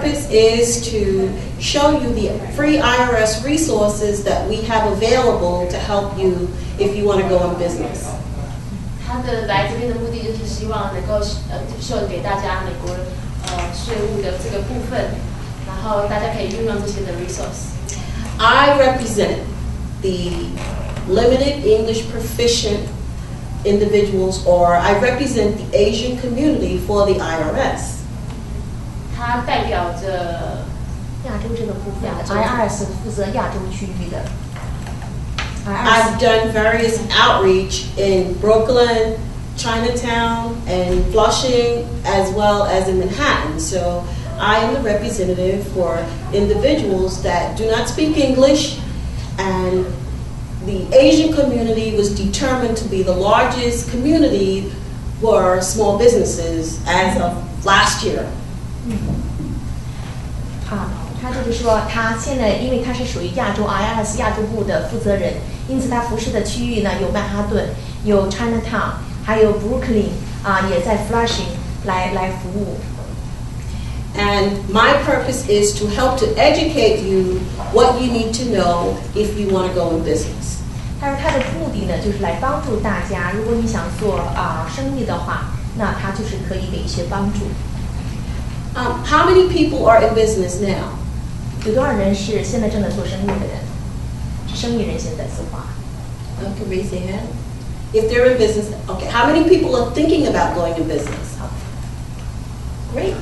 purpose is to show you the free IRS resources that we have available to help you if you want to go in business. 他的来这边的目的就是希望能够秀给大家美国税务的这个部分，然后大家可以运用这些的 resource. I represent the limited English proficient individuals, or I represent the Asian community for the IRS. 他代表着亚洲这个部分的 IRS 负责亚洲区域的。I've done various outreach in Brooklyn, Chinatown, and Flushing, as well as in Manhattan. So I am the representative for individuals that do not speak English, and the Asian community was determined to be the largest community for small businesses as of last year. 他就是说，他现在因为他是属于亚洲 IRS 亚洲部的负责人，因此他服侍的区域呢有曼哈顿，有 Chinatown， 还有 Brooklyn 也在 Flushing 来服务。And my purpose is to help to educate you what you need to know if you want to go in business. 他说他的目的呢就是来帮助大家，如果你想做生意的话，那他就是可以给一些帮助。How many people are in business now? 有多少人是现在正在做生意的人？是生意人现在说话。Okay, raise your hand. If they're in business, okay. How many people are thinking about going in business? Great.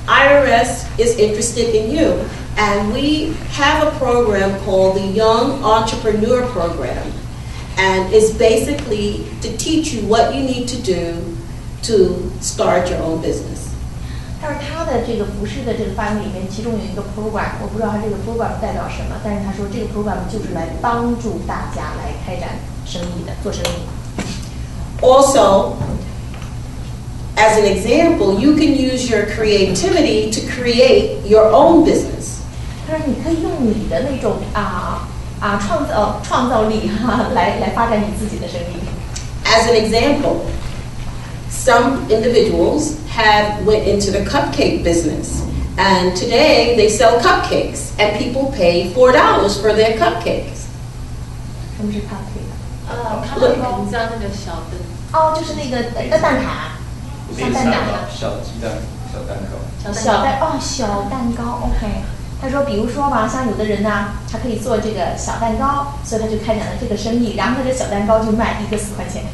IRS is interested in you, and we have a program called the Young Entrepreneur Program, and it's basically to teach you what you need to do to start your own business. 但是他的这个服饰的这个范围里面，其中有一个 program， 我不知道他这个 program 代表什么，但是他说这个 program 就是来帮助大家来开展生意的，做生意。Also, as an example, you can use your creativity to create your own business. 他说你可以用你的那种创造力来发展你自己的生意。As an example, some individuals have went into the cupcake business, and today they sell cupcakes, and people pay $4 for their cupcakes. 什么是 cupcake？ 他们你知道那个小的就是那个蛋挞，像蛋挞，小鸡蛋、小蛋糕。小蛋糕 ，OK。他说，比如说吧，像有的人呢，他可以做这个小蛋糕，所以他就开展了这个生意，然后他这小蛋糕就卖1个4块钱。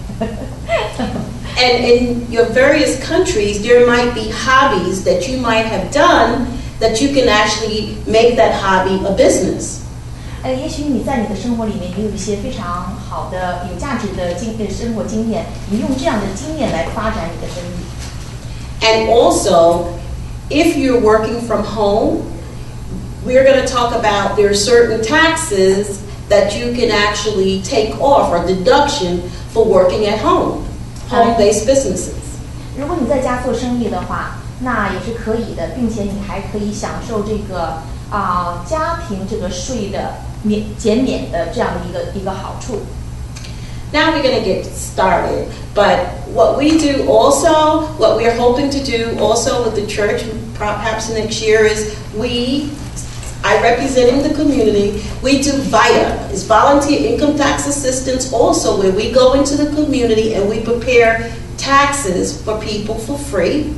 And in your various countries, there might be hobbies that you might have done that you can actually make that hobby a business. 也许你在你的生活里面，你有一些非常好的、有价值的生活经验，你用这样的经验来发展你的生意。And also, if you're working from home, we're going to talk about there are certain taxes that you can actually take off or deduction for working at home, home-based businesses. 如果你在家做生意的话，那也是可以的，并且你还可以享受这个家庭这个税的减免的这样的一个好处。Now we're going to get started, but what we do also, what we're hoping to do also with the church, perhaps next year, is I representing the community, we do VITA, it's volunteer income tax assistance also, where we go into the community and we prepare taxes for people for free,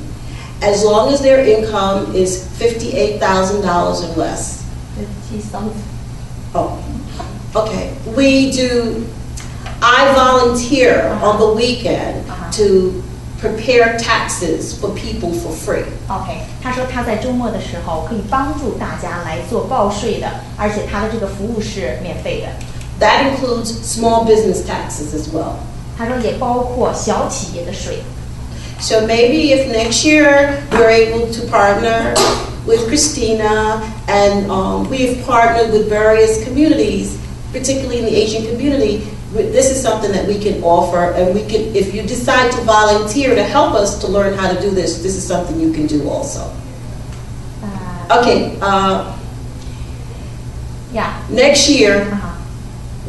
as long as their income is $58,000 or less. 50,000. Oh, okay. I volunteer on the weekend to prepare taxes for people for free. OK， 他说他在周末的时候可以帮助大家来做报税的，而且他的这个服务是免费的。That includes small business taxes as well. 他说也包括小企业的税。So maybe if next year we're able to partner with Christina, and we've partnered with various communities, particularly in the Asian community. This is something that we can offer, and we can, if you decide to volunteer to help us to learn how to do this, this is something you can do also. Okay. Yeah. Next year,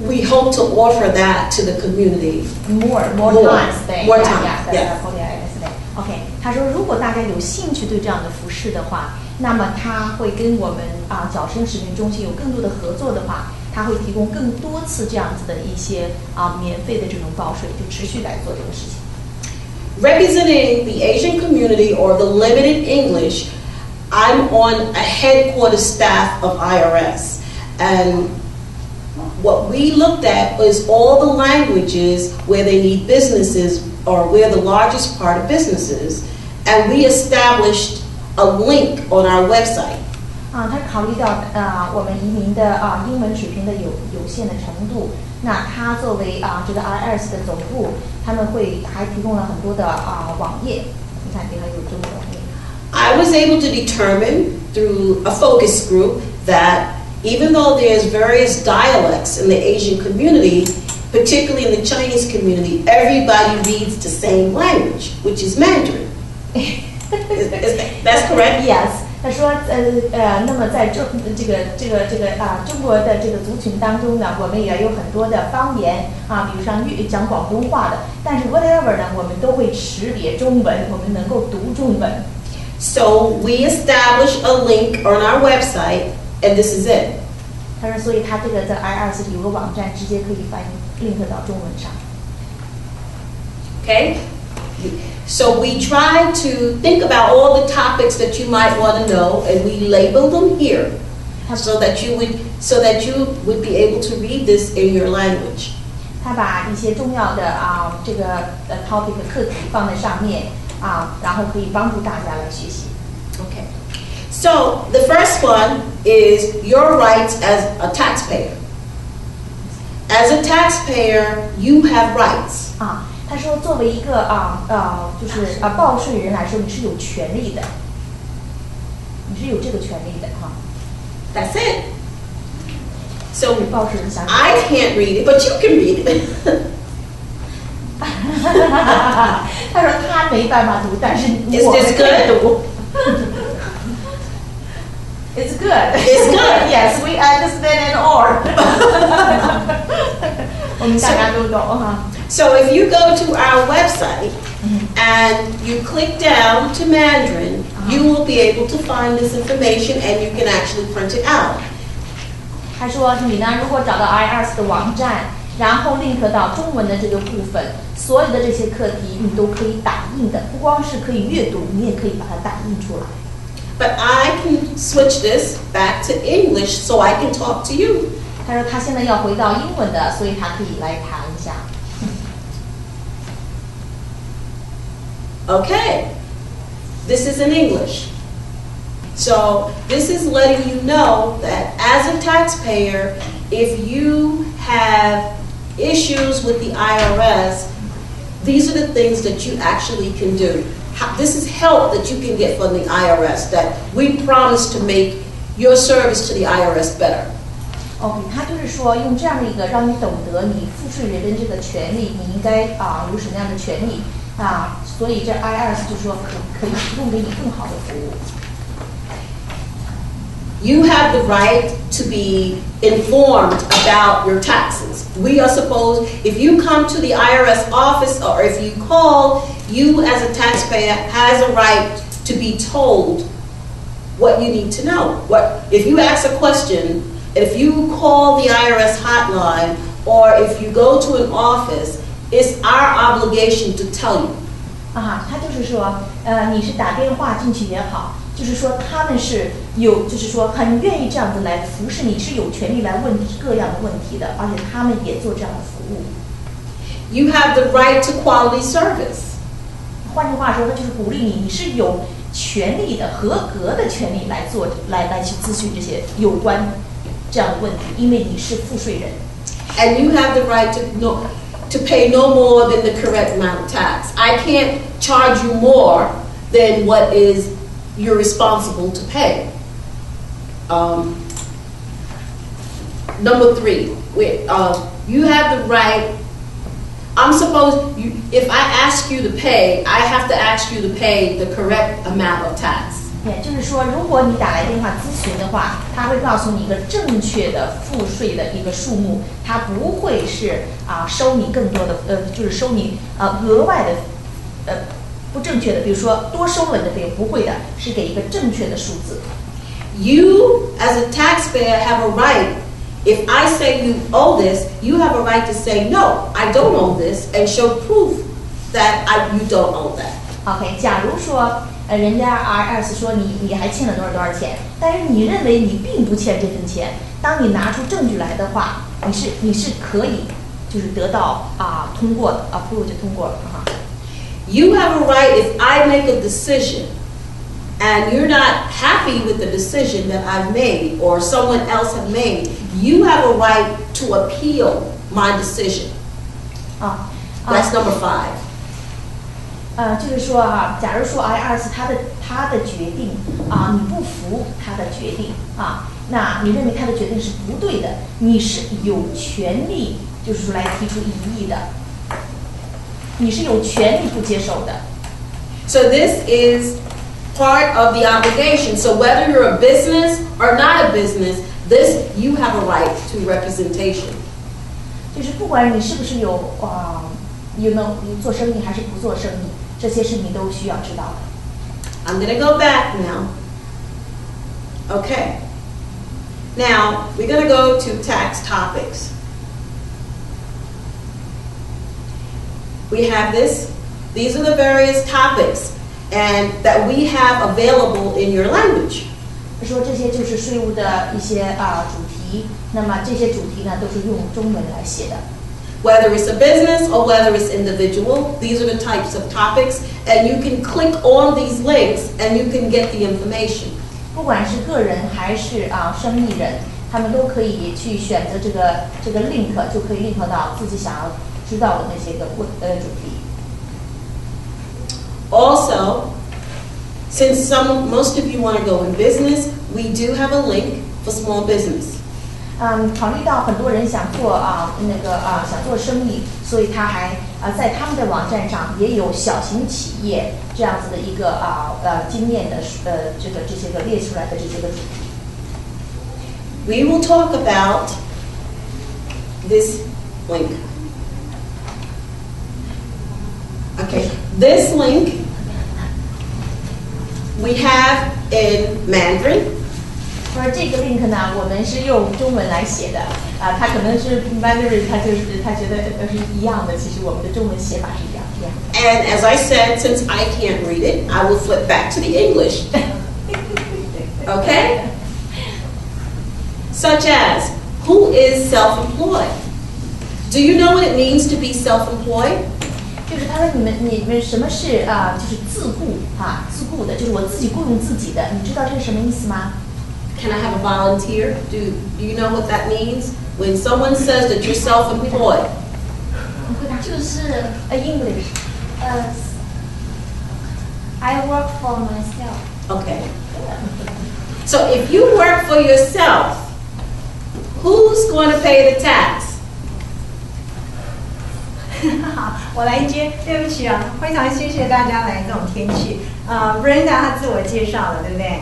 we hope to offer that to the community. More times. More time. Yeah. OK，他说，如果大家有兴趣对这样的服饰的话，那么他会跟我们角声使命中心有更多的合作的话，他会提供更多次这样子的一些免费的这种报税，就持续来做这个事情。Representing the Asian community or the limited English, I'm on a headquarters staff of IRS, and what we looked at is all the languages where they need businesses or where the largest part of businesses, and we established a link on our website. 他考虑到我们移民的英文水平的有限的程度，那他作为这个 IRS 的总部，他们还提供了很多的网页，你看这个有中文网页。I was able to determine through a focus group that even though there's various dialects in the Asian community, particularly in the Chinese community, everybody reads the same language, which is Mandarin. That's correct? Yes. 他说那么在中国的这个族群当中呢，我们也有很多的方言比如像讲广东话的，但是 whatever 呢，我们都会识别中文，我们能够读中文。So we established a link on our website, and this is it. 他说，所以他这个在 IRS 有个网站，直接可以翻译 link 到中文上。Okay? So we try to think about all the topics that you might want to know, and we label them here, so that you would be able to read this in your language. 他把一些重要的这个topic 课题放在上面然后可以帮助大家来学习。Okay. So the first one is your rights as a taxpayer. As a taxpayer, you have rights. 他说，作为一个就是报税人来说，你是有权利的，你是有这个权利的That's it. So 报税人想 I can't read it, but you can read it. 他说他没办法读，但是 Is 我 this 们可以读。It's good. It's good. Yes, we understand it all. 我们大家都懂So if you go to our website and you click down to Mandarin, you will be able to find this information and you can actually print it out. 他说你呢，如果找到 IRS 的网站，然后 link 到中文的这个部分，所有的这些课题你都可以打印的，不光是可以阅读，你也可以把它打印出来。But I can switch this back to English so I can talk to you. 他说他现在要回到英文的，所以他可以来谈一下。Okay, this is in English. So this is letting you know that as a taxpayer, if you have issues with the IRS, these are the things that you actually can do. This is help that you can get from the IRS, that we promise to make your service to the IRS better. OK， 他就是说用这样的一个让你懂得你赋税人的这个权利，你应该有什么样的权利所以这 IRS 就说可以提供给你更好的服务。You have the right to be informed about your taxes. We are supposed, if you come to the IRS office or if you call, you as a taxpayer has a right to be told what you need to know. If you ask a question, if you call the IRS hotline or if you go to an office, it's our obligation to tell you. 他就是说你是打电话进去也好，就是说他们是就是说很愿意这样子来服侍你，是有权利来问各样的问题的，而且他们也做这样的服务。You have the right to quality service. 换句话说，他就是鼓励你是有权利的、合格的权利来去咨询这些有关这样的问题，因为你是赋税人。And you have the right to pay no more than the correct amount of tax. I can't charge you more than what is you're responsible to pay. Number 3, you have the right. If I ask you to pay, I have to ask you to pay the correct amount of tax. 也就是说，如果你打来电话咨询的话，他会告诉你一个正确的赋税的一个数目，他不会是收你更多的就是收你额外的不正确的，比如说多收了你的费用，不会的，是给一个正确的数字。You, as a taxpayer, have a right. If I say you owe this, you have a right to say, no, I don't owe this, and show proof that you don't owe that. OK， 假如说人家 IRS 说你还欠了多少钱，但是你认为你并不欠这份钱，当你拿出证据来的话，你是可以就是得到通过的approve 就通过了哈。You have a right if I make a decision and you're not happy with the decision that I've made or someone else have made, you have a right to appeal my decision. That's number 5. 就是说假如说 IRS 他的决定你不服他的决定那你认为他的决定是不对的，你是有权利就是说来提出异议的，你是有权利不接受的。So this is part of the obligation. So whether you're a business or not a business, you have a right to representation. 就是不管你是不是有做生意还是不做生意，这些是你都需要知道的。I'm going to go back now. Okay. Now, we're going to go to tax topics. We have this. These are the various topics and that we have available in your language. 说这些就是税务的一些主题，那么这些主题呢都是用中文来写的。Whether it's a business or whether it's individual, these are the types of topics, and you can click on these links and you can get the information. 不管是个人还是生意人，他们都可以去选择这个 link， 就可以 link 到自己想要知道的那些个主题。Also, since most of you want to go in business, we do have a link for small business. 考虑到很多人想做想做生意，所以他还在他们的网站上也有小型企业这样子的一个经验的这些个列出来的这些个主题。We will talk about this link. Okay, this link we have in Mandarin. 而这个 link 呢，我们是用中文来写的它可能是 Mandarin， 他觉得都是一样的，其实我们的中文写法是一样的。And as I said, since I can't read it, I will flip back to the English. Okay? Such as, who is self-employed? Do you know what it means to be self-employed? 就是他说你们什么是就是自雇的，就是我自己雇佣自己的，你知道这是什么意思吗？ Can I have a volunteer? Do you know what that means? When someone says that you're self-employed. 就是 English. I work for myself. Okay. So if you work for yourself, who's going to pay the tax? 好，我来接。对不起啊，非常谢谢大家来这种天气。Brenda 她自我介绍了，对不对？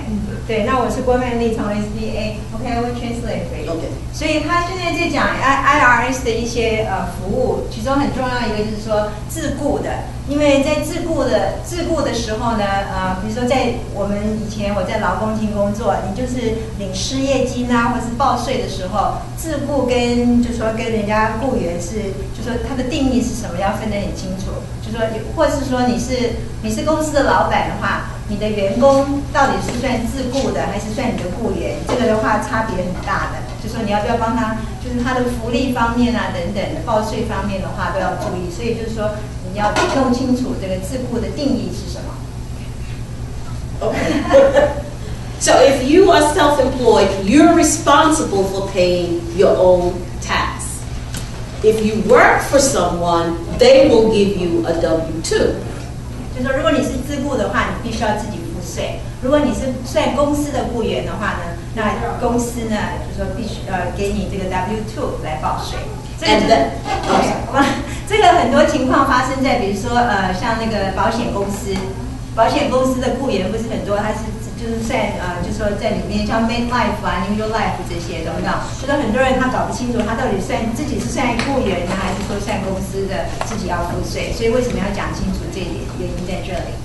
对，那我是郭曼丽，从 SBA。OK， 我 translate 可以。OK。所以他现在在讲 IRS 的一些服务，其中很重要一个就是说自雇的，因为在自雇的时候呢，比如说在我们以前我在劳工厅工作，你就是领失业金或是报税的时候，自雇跟就说跟人家雇员是，就说它的定义是什么要分得很清楚，就说或是说你是公司的老板的话。你的员工到底是算自雇的还是算你的雇员？这个的话差别很大的，就说你要不要帮他，就是他的福利方面等等的，报税方面的话都要注意。所以就是说你要弄清楚这个自雇的定义是什么。Okay. So if you are self-employed, you're responsible for paying your own tax. If you work for someone, they will give you a W-2. 就说如果你是自雇的话，你必须要自己付税；如果你是算公司的雇员的话呢，那公司呢就说必须给你这个 W-2 来报税。这个很多情况发生在比如说像那个保险公司的雇员不是很多，他是就是就是说在里面像 main life 啊、new life 这些，懂不懂？就是很多人他搞不清楚，他到底自己是算雇员呢，还是说算公司的自己要付税？所以为什么要讲清楚这一点？原因在这里。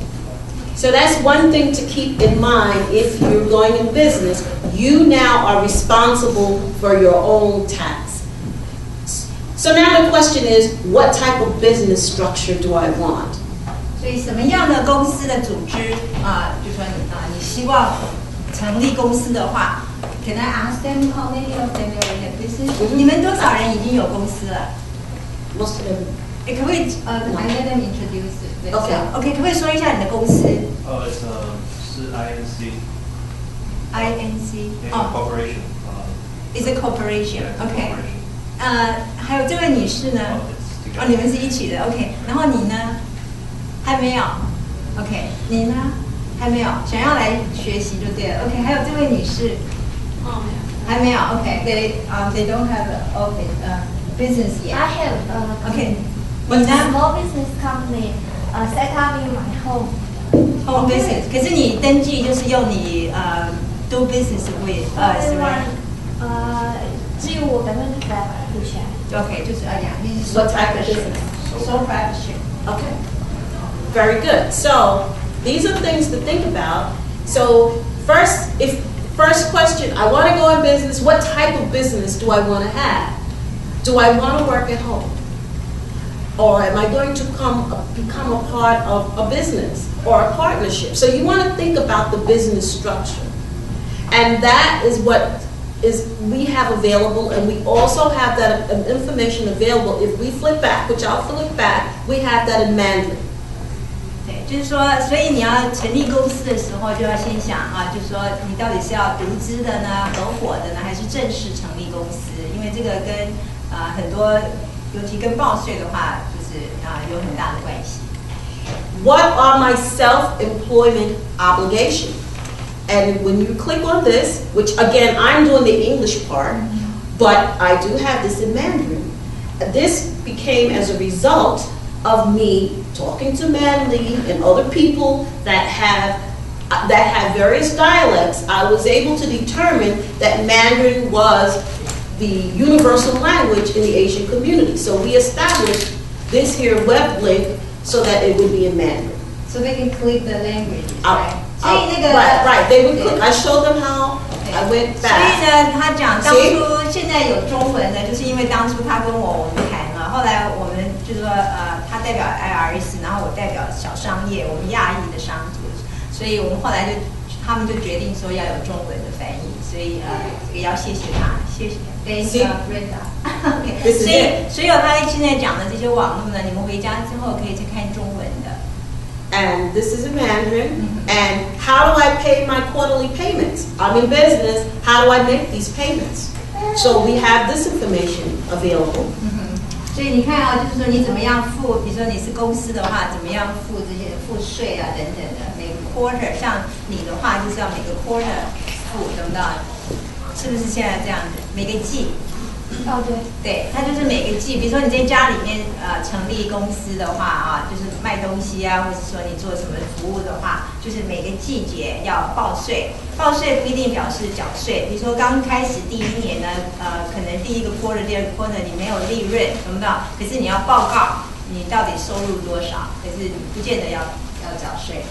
So that's one thing to keep in mind if you're going in business. You now are responsible for your own tax. So now the question is, what type of business structure do I want? 所以什么样的公司的组织就说你希望成立公司的话 ，Can I ask them how many of them are in a business？ 你们多少人已经有公司了 Most of them. 可不可以I let them introduce Okay. 可不可以说一下你的公司是 INC。 ？INC Corporation。Is a corporation. Yeah, OK. corporation. 还有这位女士呢？你们是一起的。OK. 然后你呢？还没有。OK. 你呢？还没有。想要来学习就对了。OK. 还有这位女士。还没有。OK. They don't have business yet. I have OK. a small business company set up in my home. Home business. 可是你登记就是用你do business with 是吧？只有我100%股权。OK. 就是你是 What type of business? sole proprietorship. Okay. Very good. So these are things to think about. So first question, I want to go in business. What type of business do I want to have? Do I want to work at home? Or am I going to become a part of a business or a partnership? So you want to think about the business structure. And that is what we have available, and we also have that information available. If we flip back, which I'll flip back, we have that in Mandarin. 对，就是说，所以你要成立公司的时候，就要先想就是说你到底是要独资的呢、合伙的呢，还是正式成立公司？因为这个跟很多，尤其跟报税的话，就是有很大的关系。What are my self-employment obligations? And when you click on this, which again, I'm doing the English part, but I do have this in Mandarin. This became as a result of me talking to Manly and other people that have various dialects. I was able to determine that Mandarin was the universal language in the Asian community. So we established this here web link so that it would be in Mandarin. So they can click the language, right? Right. They would click. I showed them how. I went 所以 back. 呢，他讲当初现在有中文的，就是因为当初他跟我们谈了，后来我们就是说他代表 IRS， 然后我代表小商业，我们亚裔的商族，所以我们后来他们就决定说要有中文的翻译，所以也要谢谢他，谢谢 Brenda。OK， 所以他现在讲的这些网络呢，你们回家之后可以去看中文的。And this is in Mandarin. And how do I pay my quarterly payments? I'm in business. How do I make these payments? So we have this information available. 所以你看就是说你怎么样付，比如说你是公司的话，怎么样付这些付税等等的，每个 quarter， 像你的话就是要每个 quarter 付，懂不懂？是不是现在这样子？每个季。对，它就是每个季，比如说你在家里面成立公司的话就是卖东西或者说你做什么服务的话，就是每个季节要报税。报税不一定表示缴税，比如说刚开始第一年呢，可能第一个 quarter、第二个 quarter 你没有利润，懂不懂？可是你要报告你到底收入多少，可是不见得要缴税。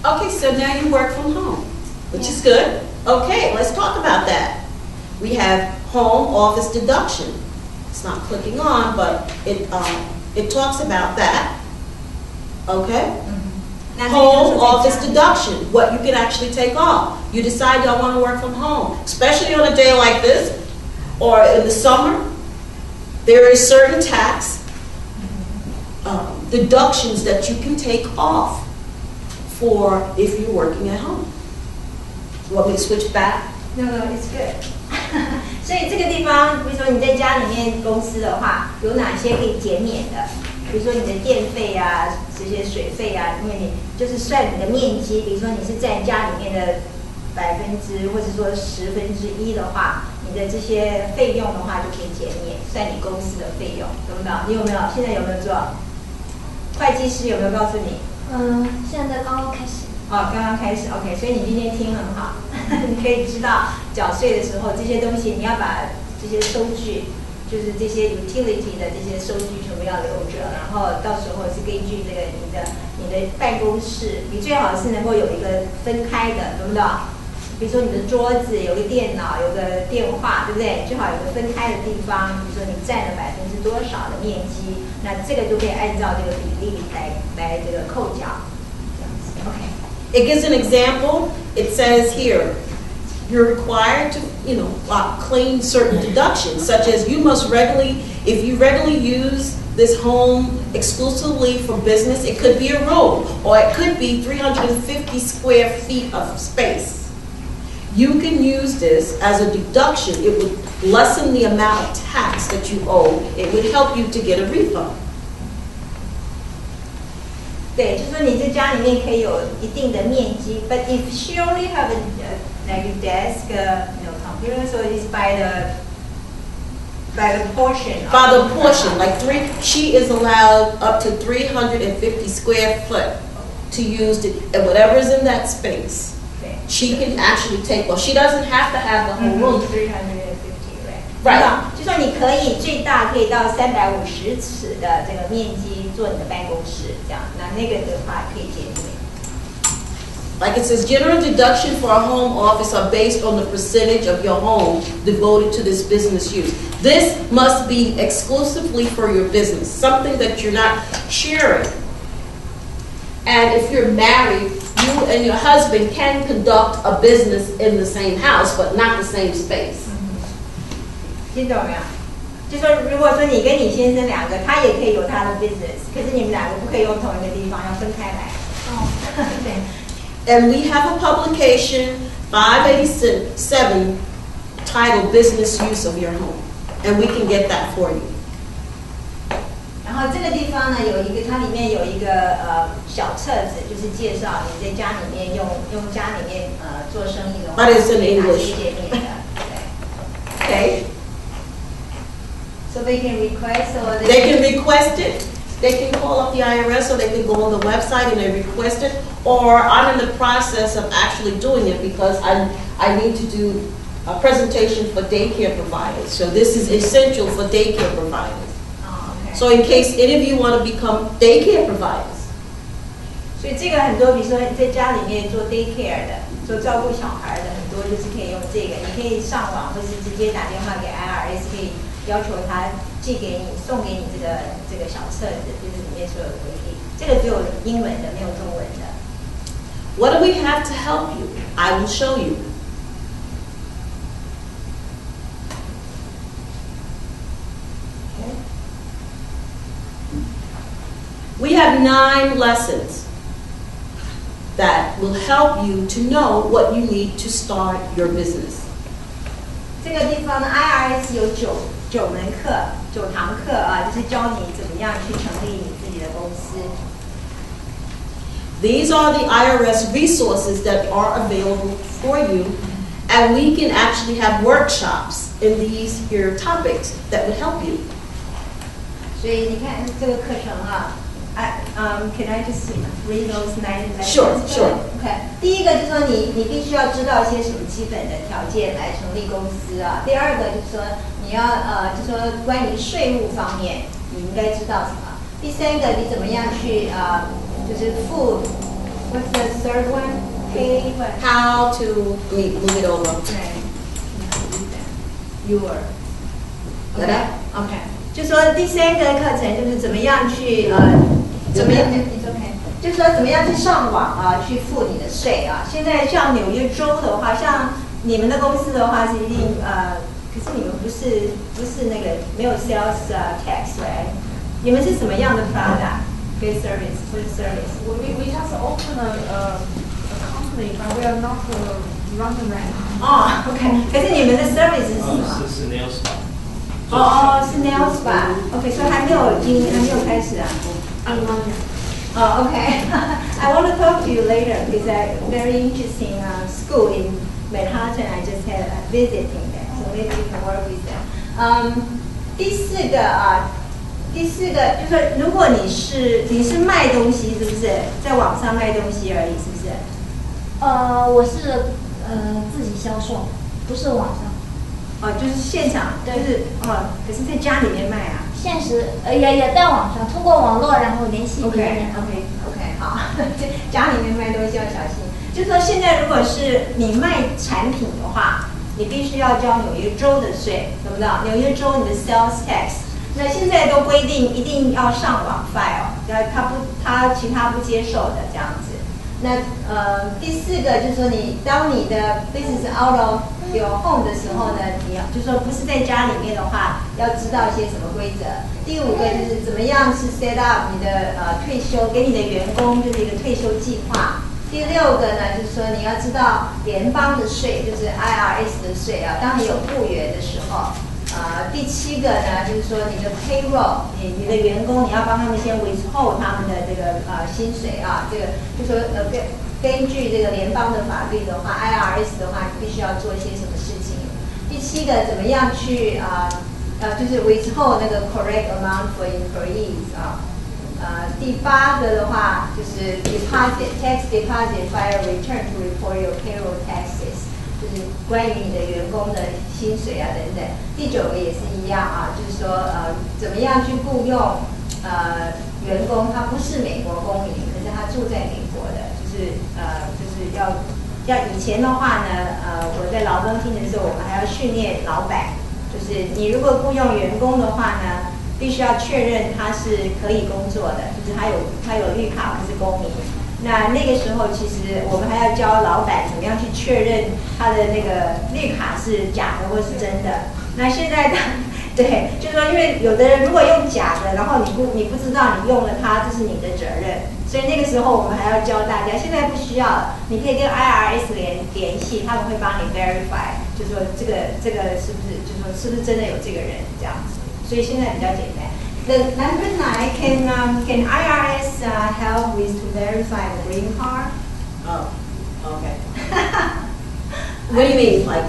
Okay, so now you work from home, which is good. Okay, let's talk about that. We have home office deduction. It's not clicking on, but it talks about that. Okay? Home office deduction, what you can actually take off. You decide y'all want to work from home, especially on a day like this, or in the summer. There is certain tax deductions that you can take off for if you're working at home. You want me to switch back? No, it's good. 所以这个地方，比如说你在家里面公司的话，有哪些可以减免的？比如说你的电费这些水费因为你就是算你的面积，比如说你是占家里面的或者说1/10的话，你的这些费用的话就可以减免，算你公司的费用，懂不懂？你有没有？现在有没有做？会计师有没有告诉你？现在刚刚开始。哦，刚刚开始 ，OK， 所以你今天听很好，你可以知道缴税的时候这些东西，你要把这些收据，就是这些 utility 的这些收据全部要留着，然后到时候是根据这个你的办公室，你最好是能够有一个分开的，懂不懂？比如说你的桌子有个电脑，有个电话，对不对？最好有个分开的地方，比如说你占了多少的面积，那这个就可以按照这个比例来这个扣缴。OK。It gives an example. It says here, you're required to, claim certain deductions, such as if you regularly use this home exclusively for business, it could be a room, or it could be 350 square feet of space. You can use this as a deduction. It would lessen the amount of tax that you owe. It would help you to get a refund. 对，就说你在家里面可以有一定的面积 ，but if she only have like a desk, computer, so it's by the portion. By the portion, she is allowed up to 350 square foot to use and whatever is in that space. Okay. She can actually take. Well, she doesn't have to have the whole room. 350, right? Right. 就说你可以最大可以到350尺的这个面积做你的办公室，这样，那个的话可以减免。Like it says, general deduction for a home office are based on the percentage of your home devoted to this business use. This must be exclusively for your business, something that you're not sharing. And if you're married, you and your husband can conduct a business in the same house, but not the same space. 听懂没有？就说如果说你跟你先生两个，他也可以有他的 business， 可是你们两个不可以用同一个地方，要分开来。哦，对。And we have a publication, 587, titled Business Use of Your Home. And we can get that for you. 然后这个地方呢，它里面有一个小册子，就是介绍你在家里面用家里面做生意的话， But it's in English. 界面的，对。Okay? So they can request or They can request it. They can call up the IRS or they can go on the website and they request it. Or I'm in the process of actually doing it because I need to do a presentation for daycare providers. So this is essential for daycare providers. Oh, okay. So in case any of you want to become daycare providers. 所以这个很多，比如说在家里面做 daycare 的，做照顾小孩的，很多就是可以用这个。你可以上网，或是直接打电话给 IRS， 可以要求他寄给你、送给你这个小册子，就是里面所有的规定。这个只有英文的，没有中文的。What do we have to help you? I will show you. Okay. We have 9 lessons that will help you to know what you need to start your business. 这个地方呢 ，IRS 有九门课，9堂课啊，就是教你怎么样去成立你自己的公司。These are the IRS resources that are available for you, and we can actually have workshops in these here topics that would help you. 所以你看这个课程啊。Can I just read those 9 lessons? Sure. Okay. 第一个就是说你必须要知道一些什么基本的条件来成立公司啊。第二个就是说你要就是说关于税务方面你应该知道什么。第三个你怎么样去就是付 What's the third one? Pay what? How to move it over. Your. Okay. 就说第三个课程就是怎么样去怎么样？It's okay. 就是说怎么样去上网啊，去付你的税啊。现在像纽约州的话，像你们的公司的话是一定可是你们不是那个没有 sales tax right？ 你们是什么样的 product？ 跟 service 或者 service？ We just open a company, but we are not running right now. 哦 ，OK。可是你们的 service 是什么？是 nail spa。是 nail spa。OK， 所以还没有开始啊。Oh, okay. I want to talk to you later because a very interesting school in Manhattan. I just had a visiting there, so maybe you can work with them. 第四个就是如果你是卖东西，是不是在网上卖东西而已，是不是？我是自己销售，不是网上。就是现场，就是可是在家里面卖啊。现实也在网上，通过网络然后联系别人。OK， 好，家里面卖东西要小心。就是说，现在如果是你卖产品的话，你必须要交纽约州的税，懂不懂？纽约州你的 sales tax， 那现在都规定一定要上网 file， 他其他不接受的这样子。那第4个就是说当你的 business out of your home 的时候呢，你要就是说不是在家里面的话，要知道一些什么规则。第5个就是怎么样是 set up 你的退休，给你的员工就是一个退休计划。第6个呢，就是说你要知道联邦的税，就是 IRS 的税啊，当你有雇员的时候。第7个呢，就是说你的 payroll， 你的员工你要帮他们先 withhold 他们的这个薪水啊，这个就说根据这个联邦的法律的话 ，IRS 的话，你必须要做一些什么事情。第7个怎么样去就是 withhold 那个 correct amount for employees 啊。第8个的话就是 tax deposit file return to report your payroll taxes。就是关于你的员工的薪水啊等等。第9个也是一样啊，就是说怎么样去雇佣员工，他不是美国公民，可是他住在美国的，就是要以前的话呢，我在劳动厅的时候，我们还要训练老板，就是你如果雇佣员工的话呢，必须要确认他是可以工作的，就是他有绿卡，不是公民。那个时候，其实我们还要教老板怎么样去确认他的那个绿卡是假的或是真的。那现在的，对，就是说，因为有的人如果用假的，然后你不知道你用了它，这是你的责任。所以那个时候我们还要教大家，现在不需要了，你可以跟 IRS 联系，他们会帮你 verify， 就说这个是不是，就说是不是真的有这个人这样子。所以现在比较简单。The number 9, can IRS help with to verify the green card? Oh, okay. What do you mean? Like,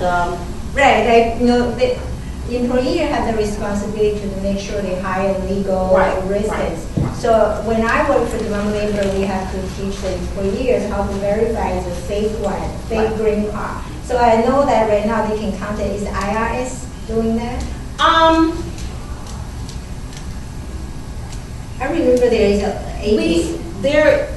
Right, like, the employer has the responsibility to make sure they hire legal residents. Right. So when I work for Department of Labor, we have to teach the employers how to verify the fake green card. So I know that right now they can contact, is IRS doing that? I remember there is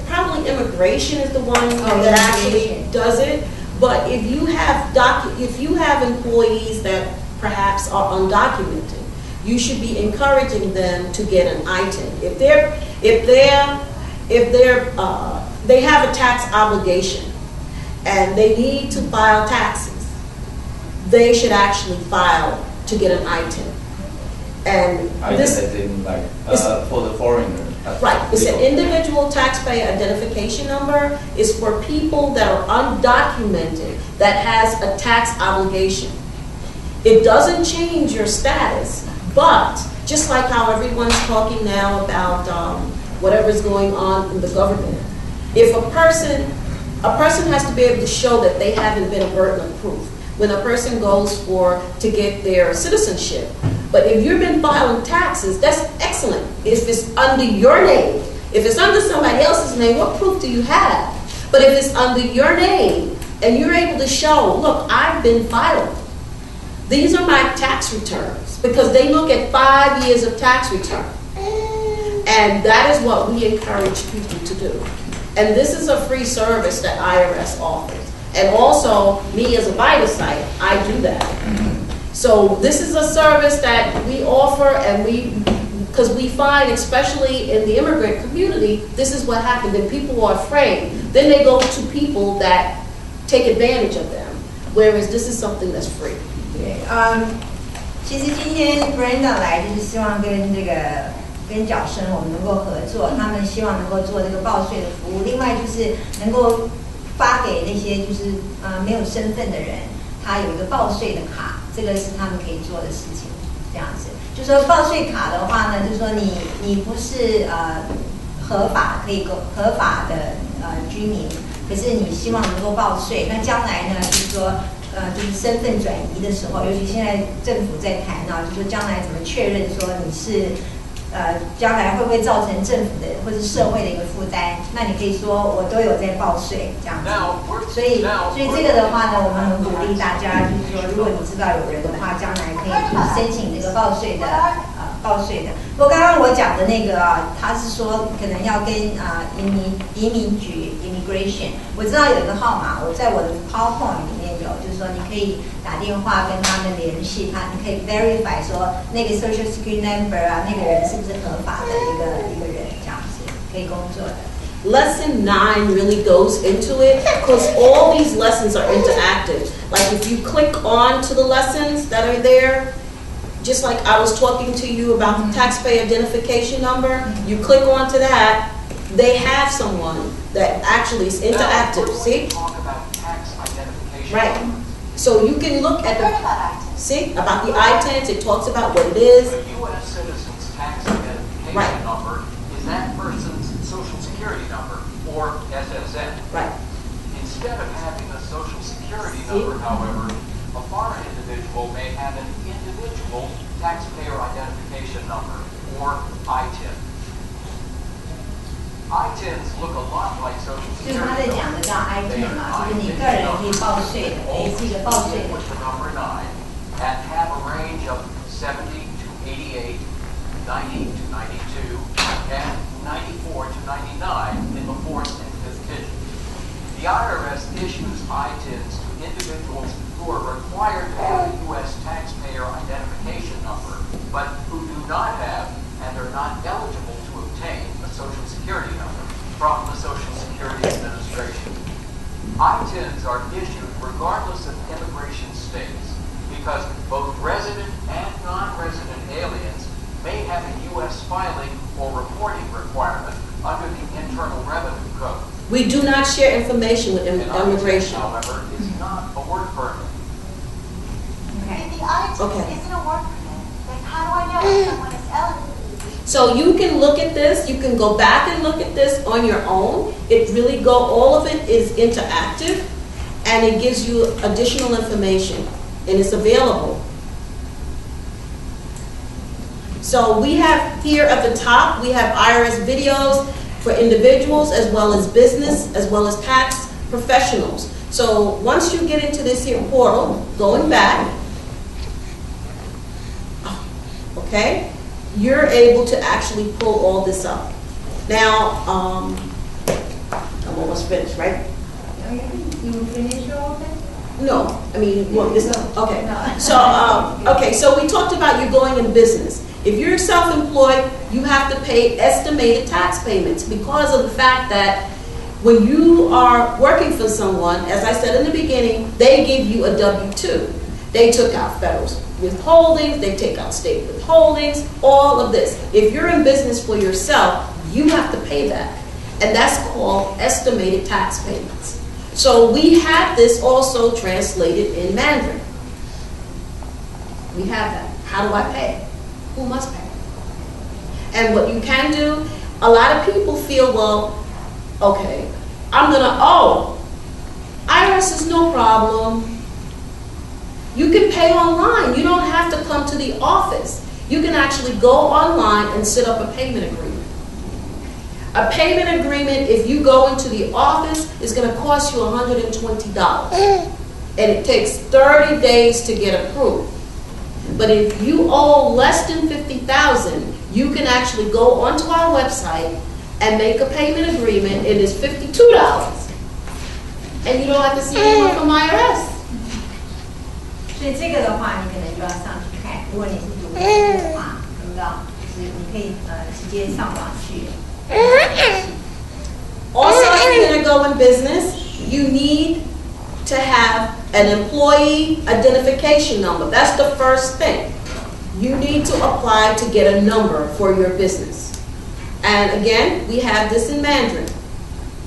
probably immigration is the one that actually does it. But if you have employees that perhaps are undocumented, you should be encouraging them to get an ITIN. They have a tax obligation and they need to file taxes, they should actually file to get an ITIN. And this for the foreigner. Right, it's an individual taxpayer identification number. It's for people that are undocumented that has a tax obligation. It doesn't change your status, but just like how everyone's talking now about whatever's going on in the government, if a person has to be able to show that they haven't been a burden of proof when a person goes to get their citizenship. But if you've been filing taxes, that's excellent. If it's under your name, if it's under somebody else's name, what proof do you have? But if it's under your name and you're able to show, look, I've been filing. These are my tax returns, because they look at 5 years of tax return. And that is what we encourage people to do. And this is a free service that IRS offers. And also, me as a Vita site, I do that. So this is a service that we offer, and because we find, especially in the immigrant community, this is what happened, and people are afraid. Then they go to people that take advantage of them, whereas this is something that's free. 对，其实今天 Brenda 来就是希望跟角声我们能够合作，他们希望能够做这个报税的服务，另外就是能够发给那些就是没有身份的人，他有一个报税的卡。这个是他们可以做的事情，这样子。就说报税卡的话呢，就是说你不是合法的居民，可是你希望能够报税，那将来呢，就是说就是身份转移的时候，尤其现在政府在谈啊，就是说将来怎么确认说你是将来会不会造成政府的或是社会的一个负担？那你可以说我都有在报税这样子。所以这个的话呢，我们很鼓励大家，就是说，如果你知道有人的话，将来可以去申请这个报税的。不过刚刚我讲的那个他是说可能要跟移民局 immigration， 我知道有一个号码，我在我的 PowerPoint 里面有，就是说你可以打电话跟他们联系，你可以 verify 说那个 social security number 那个人是不是合法的一个人，这样子可以工作的。Lesson 9 really goes into it because all these lessons are interactive. Like if you click on to the lessons that are there, just like I was talking to you about the taxpayer identification number, you click onto that, they have someone that actually is interactive. See? Right. So you can look at see, about the ITINs, it talks about what it is. The U.S. citizen's tax identification number is that person's social security number, or SSN. Right. Instead of having a social security number, however, a foreign individual may have an individual taxpayer identification number, or ITIN. ITINs look a lot like social 就是 security 他在讲的叫 ITIN 嘛，就是你个人可以报税的，是一个报税的。 Which the number 9 and have a range of 70 to 88, 90 to 92, and 94 to 99 in the fourth and fifth digits. The IRS issues ITINs to individuals who are required to have a U.S. taxpayer identification number, but who do not have and are not eligible to obtain a Social Security number from the Social Security Administration. ITINs are issued regardless of immigration status because both resident and non-resident aliens may have a U.S. filing or reporting requirement under the Internal Revenue Code. We do not share information with immigration. However, is not a work permit. The ITIN isn't a work permit. Like, how do I know if someone is eligible? So you can look at this, you can go back and look at this on your own. All of it is interactive and it gives you additional information and it's available. So we have here at the top, we have IRS videos for individuals as well as business, as well as tax professionals. So once you get into this here portal, going back, okay, you're able to actually pull all this up. Now, I'm almost finished, right? You finish all of it? No, I mean, well, this is, okay. So we talked about you going in business. If you're self-employed, you have to pay estimated tax payments because of the fact that when you are working for someone, as I said in the beginning, they give you a W-2. They took out federal withholdings, they take out state withholdings, all of this. If you're in business for yourself, you have to pay that. And that's called estimated tax payments. So we have this also translated in Mandarin. We have that. How do I pay? Who must pay? And what you can do, a lot of people feel, well, okay, IRS is no problem. You can pay online. You don't have to come to the office. You can actually go online and set up a payment agreement. A payment agreement, if you go into the office, is going to cost you $120. And it takes 30 days to get approved. But if you owe less than $50,000, you can actually go onto our website and make a payment agreement. It is $52. And you don't have to see anyone from IRS. 所以这个的话，你可能就要上去看。如果你是读书的话，知不知道？就是你可以直接上网去。Also, if you're going to go in business, you need to have an employee identification number. That's the first thing. You need to apply to get a number for your business. And again, we have this in Mandarin.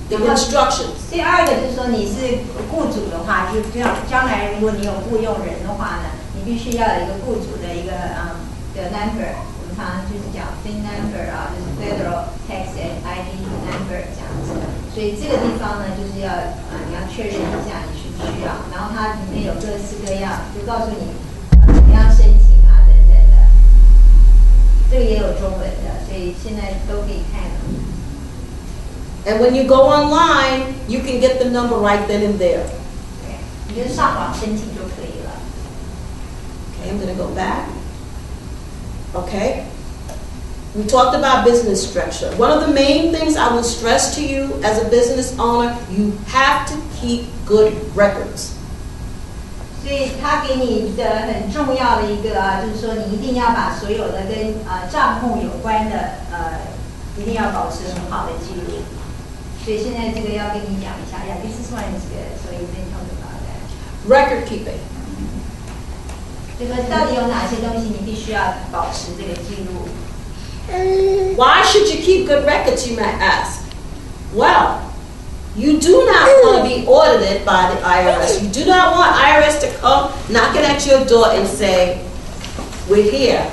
The instructions. 第二个就是说，你是雇主的话，就将来如果你有雇佣人的话呢，你必须要有一个雇主的一个的 number。我们常常就是讲 FIN number 就是 Federal Tax ID number 这样子。所以这个地方呢，就是要你要确认一下你需不需要，然后它里面有各式各样，就告诉你怎么样申请等等的。这个也有中文的。以现在都可以看了。 And when you go online, you can get the number right then and there. 对，你就上网申请就可以了。 Okay, I'm going to go back. Okay. We talked about business structure. One of the main things I will stress to you as a business owner, you have to keep good records. 所以他给你的很重要的一个啊，就是说你一定要把所有的跟账目有关的一定要保持很好的记录。所以现在这个要跟你讲一下呀，this is one is good, so you can talk about that. Record keeping. 就说到底有哪些东西你必须要保持这个记录。 Why should you keep good records, you might ask? Well, you do not want to be audited by the IRS. You do not want IRS to come knocking at your door and say, we're here.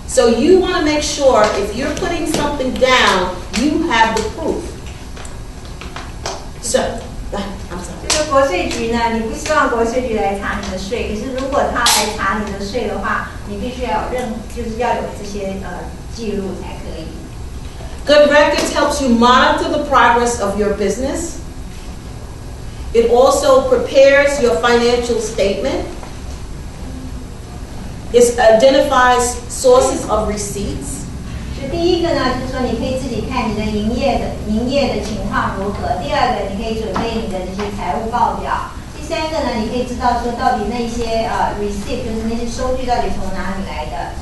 So you want to make sure if you're putting something down, you have the proof. So, I'm sorry. 这个国税局呢，你不希望国税局来查你的税，可是如果他来查你的税的话，你必须要有就是要有这些记录才可以。 Good records helps you monitor the progress of your business. It also prepares your financial statement. It identifies sources of receipts. 所以第一个呢，就是说你可以自己看你的营业的情况如何。第二个，你可以准备你的这些财务报表。第三个呢，你可以知道说到底那些receipt 就是那些收据到底从哪里来的。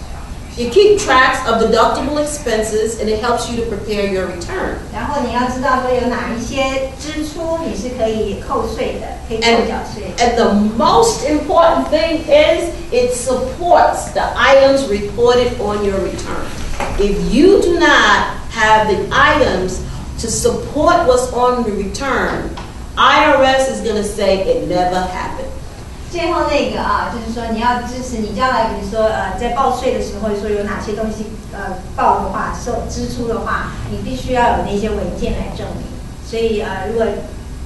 You keep tracks of deductible expenses, and it helps you to prepare your return. 然后你要知道说有哪一些支出你是可以扣税的，可以扣缴税。 And the most important thing is it supports the items reported on your return. If you do not have the items to support what's on the return, IRS is going to say it never happened. 最后那个啊，就是说你要支持你将来，比如说在报税的时候，说有哪些东西报的话，支出的话，你必须要有那些文件来证明。所以如果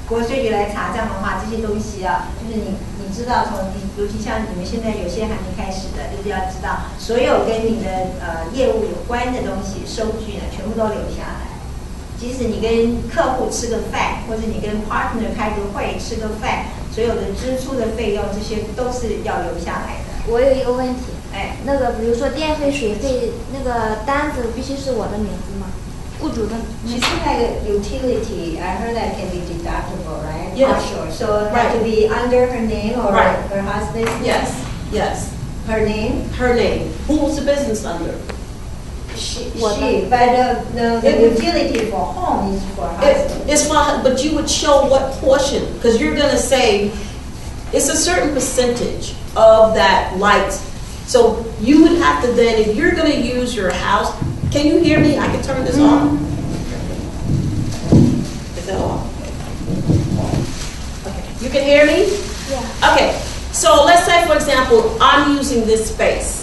国税局来查账的话，这些东西啊，就是你知道尤其像你们现在有些还没开始的，就是要知道所有跟你的业务有关的东西，收据呢全部都留下来。即使你跟客户吃个饭，或者你跟 partner 开个会吃个饭，所有的支出的费用，这些都是要留下来的。我有一个问题，哎，那个比如说电费、水费，那个单子必须是我的名字吗？雇主的？ She said like utility, I heard that can be deductible, right? Yes. Not sure. So it has to be under her name or Right. her husband's name? Yes. Her name? Her name. Who's the business under? She. What? But the utility for home is for husband. It's fine, but you would show what portion, because you're going to say it's a certain percentage of that light. So you would have to then, if you're going to use your house, can you hear me? I can turn this off. Is that off? Okay. You can hear me? Yeah. Okay. So let's say, for example, I'm using this space.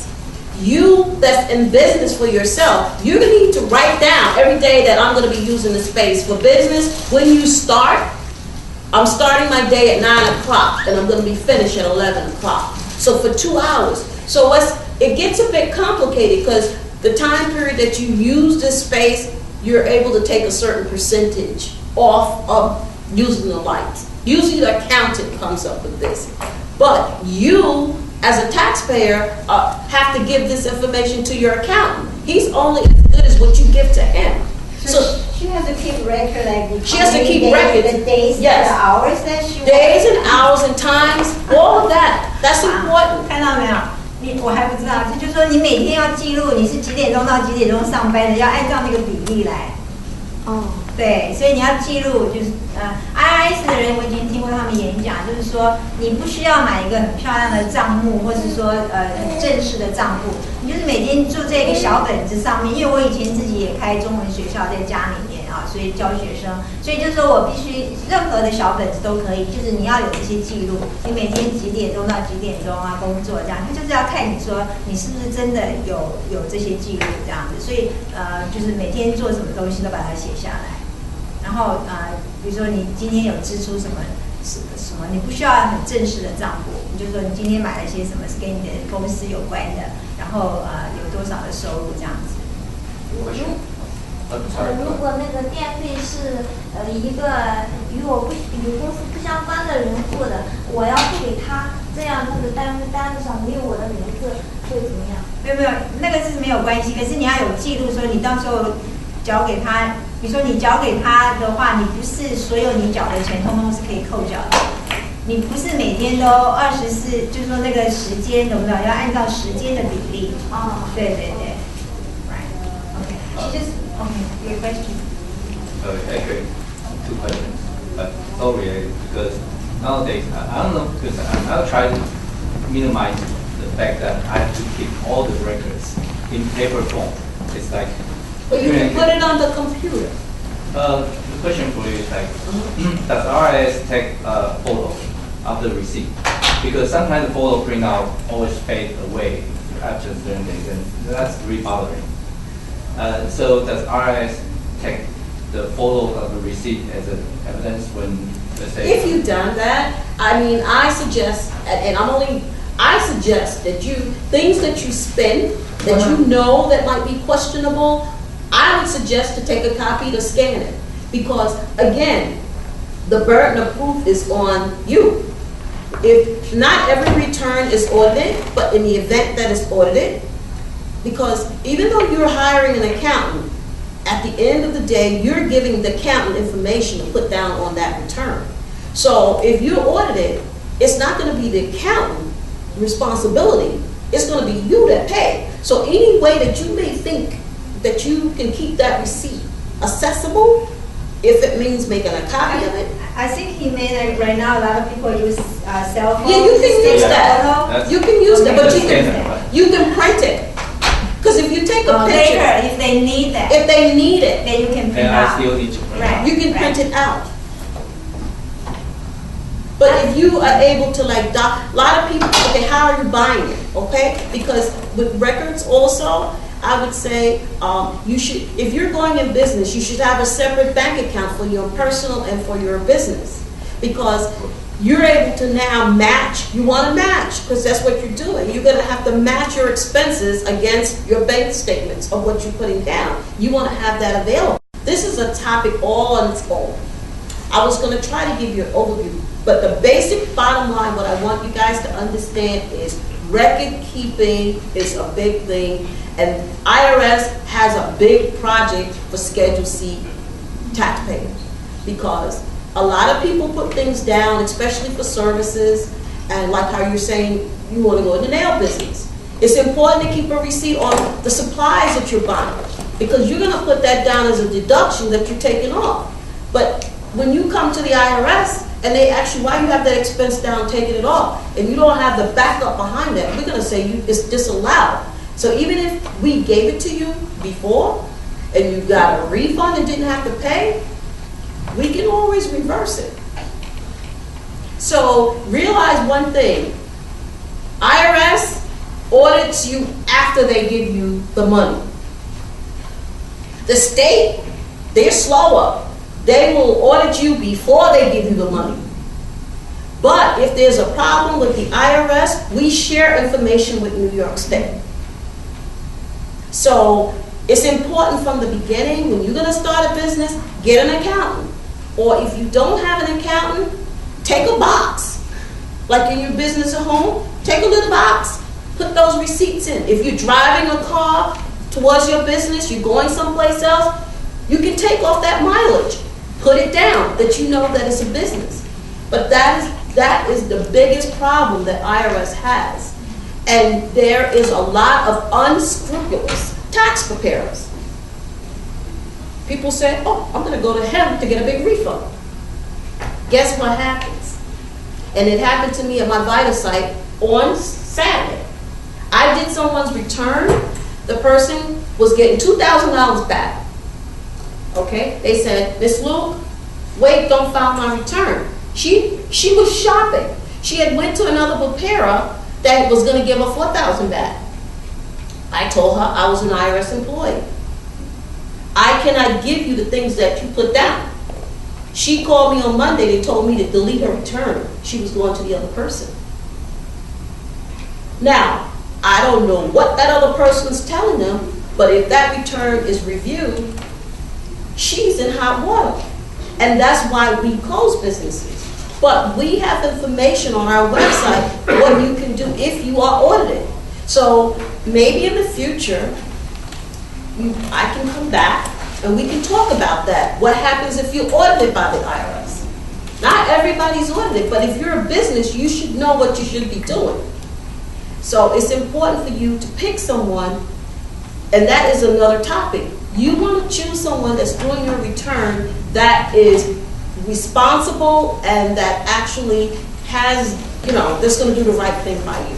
You that's in business for yourself, you're going to need to write down every day that I'm going to be using the space. For business, when you start, I'm starting my day at 9 o'clock and I'm going to be finished at 11 o'clock. So for 2 hours. So it gets a bit complicated because the time period that you use this space, you're able to take a certain percentage off of using the lights. Usually the accountant comes up with this. But you, as a taxpayer, have to give this information to your accountant. He's only as good as what you give to him. So she has to keep record, like She has to keep days, records. the days, Yes. the hours that she Days and hours and times, all of that. That's important. 看到没有？我还不知道，就是说你每天要记录你是几点钟到几点钟上班的，要按照那个比例来。哦。对，所以你要记录，就是IRS 的人，我已经听过他们演讲，就是说你不需要买一个很漂亮的账目，或是说很正式的账簿，你就是每天做这个小本子上面。因为我以前自己也开中文学校，在家里面啊，所以教学生，所以就是说我必须任何的小本子都可以，就是你要有这些记录，你每天几点钟到几点钟啊工作这样，他就是要看你说你是不是真的有这些记录这样子，所以就是每天做什么东西都把它写下来。然后比如说你今天有支出什么什么，你不需要很正式的账簿，你就说你今天买了些什么是跟你的公司有关的，然后有多少的收入这样子。如果那个电费是一个与公司不相关的人付的，我要付给他，这样那个单子上没有我的名字，会怎么样？没有，那个是没有关系，可是你要有记录，说你到时候缴给他，比如说你缴给他的话，你不是所有你缴的钱通通是可以扣缴的，你不是每天都24，就是说那个时间懂不懂？要按照时间的比例。哦，对对对。Right. Okay. She just okay. Your question. Actually, 2 questions, but all related because nowadays I don't know because I'll try to minimize the fact that I have to keep all the records in paper form. It's like. But you can put it on the computer. The question for you is like, does RIS take a photo of the receipt? Because sometimes the photo printout always fade away after certain days, and that's really bothering. So does RIS take the photo of the receipt as an evidence when, let's say, if you've done that, I mean, I suggest, and I suggest that things that you spend that you know that might be questionable, I would suggest to take a copy to scan it. Because again, the burden of proof is on you. If not every return is audited, but in the event that it's audited, because even though you're hiring an accountant, at the end of the day, you're giving the accountant information to put down on that return. So if you're audited, it's not going to be the accountant responsibility. It's going to be you that pay. So any way that you may think that you can keep that receipt accessible, if it means making a copy of it. I think he made like right now a lot of people use cell phones. Yeah, you can use that. You can use that, but you can print it. Because if you take a picture, later, if they need that, then you can print out. I still need to print Right. out. You can print it out. But if you are able to like a lot of people, okay, how are you buying it? Okay, because with records also, I would say you should, if you're going in business, you should have a separate bank account for your personal and for your business, because you're able to now match. You want to match because that's what you're doing. You're going to have to match your expenses against your bank statements of what you're putting down. You want to have that available. This is a topic all on its own. I was going to try to give you an overview, but the basic bottom line, what I want you guys to understand is record keeping is a big thing, and IRS has a big project for Schedule C taxpayers, because a lot of people put things down, especially for services, and like how you're saying you want to go in the nail business. It's important to keep a receipt on the supplies that you're buying, because you're going to put that down as a deduction that you're taking off. But when you come to the IRS and they ask you why you have that expense down, taking it off, and you don't have the backup behind that, we're going to say it's disallowed. So even if we gave it to you before and you got a refund and didn't have to pay, we can always reverse it. So realize one thing, IRS audits you after they give you the money. The state, they're slower. They will audit you before they give you the money. But if there's a problem with the IRS, we share information with New York State. So it's important from the beginning, when you're going to start a business, get an accountant. Or if you don't have an accountant, take a box. Like in your business at home, take a little box, put those receipts in. If you're driving a car towards your business, you're going someplace else, you can take off that mileage. Put it down that you know that it's a business. But that is the biggest problem that IRS has. And there is a lot of unscrupulous tax preparers. People say, oh, I'm going to go to him to get a big refund. Guess what happens? And it happened to me at my Vita site on Saturday. I did someone's return. The person was getting $2,000 back. Okay, they said, Miss Luke, wait, don't file my return. She was shopping. She had went to another preparer that was going to give her $4,000 back. I told her I was an IRS employee. I cannot give you the things that you put down. She called me on Monday and told me to delete her return. She was going to the other person. Now, I don't know what that other person's telling them, but if that return is reviewed, she's in hot water. And that's why we close businesses. But we have information on our website what you can do if you are audited. So maybe in the future, I can come back and we can talk about that. What happens if you're audited by the IRS? Not everybody's audited, but if you're a business, you should know what you should be doing. So it's important for you to pick someone, and that is another topic. You want to choose someone that's doing your return that is responsible and that actually has, that's going to do the right thing by you.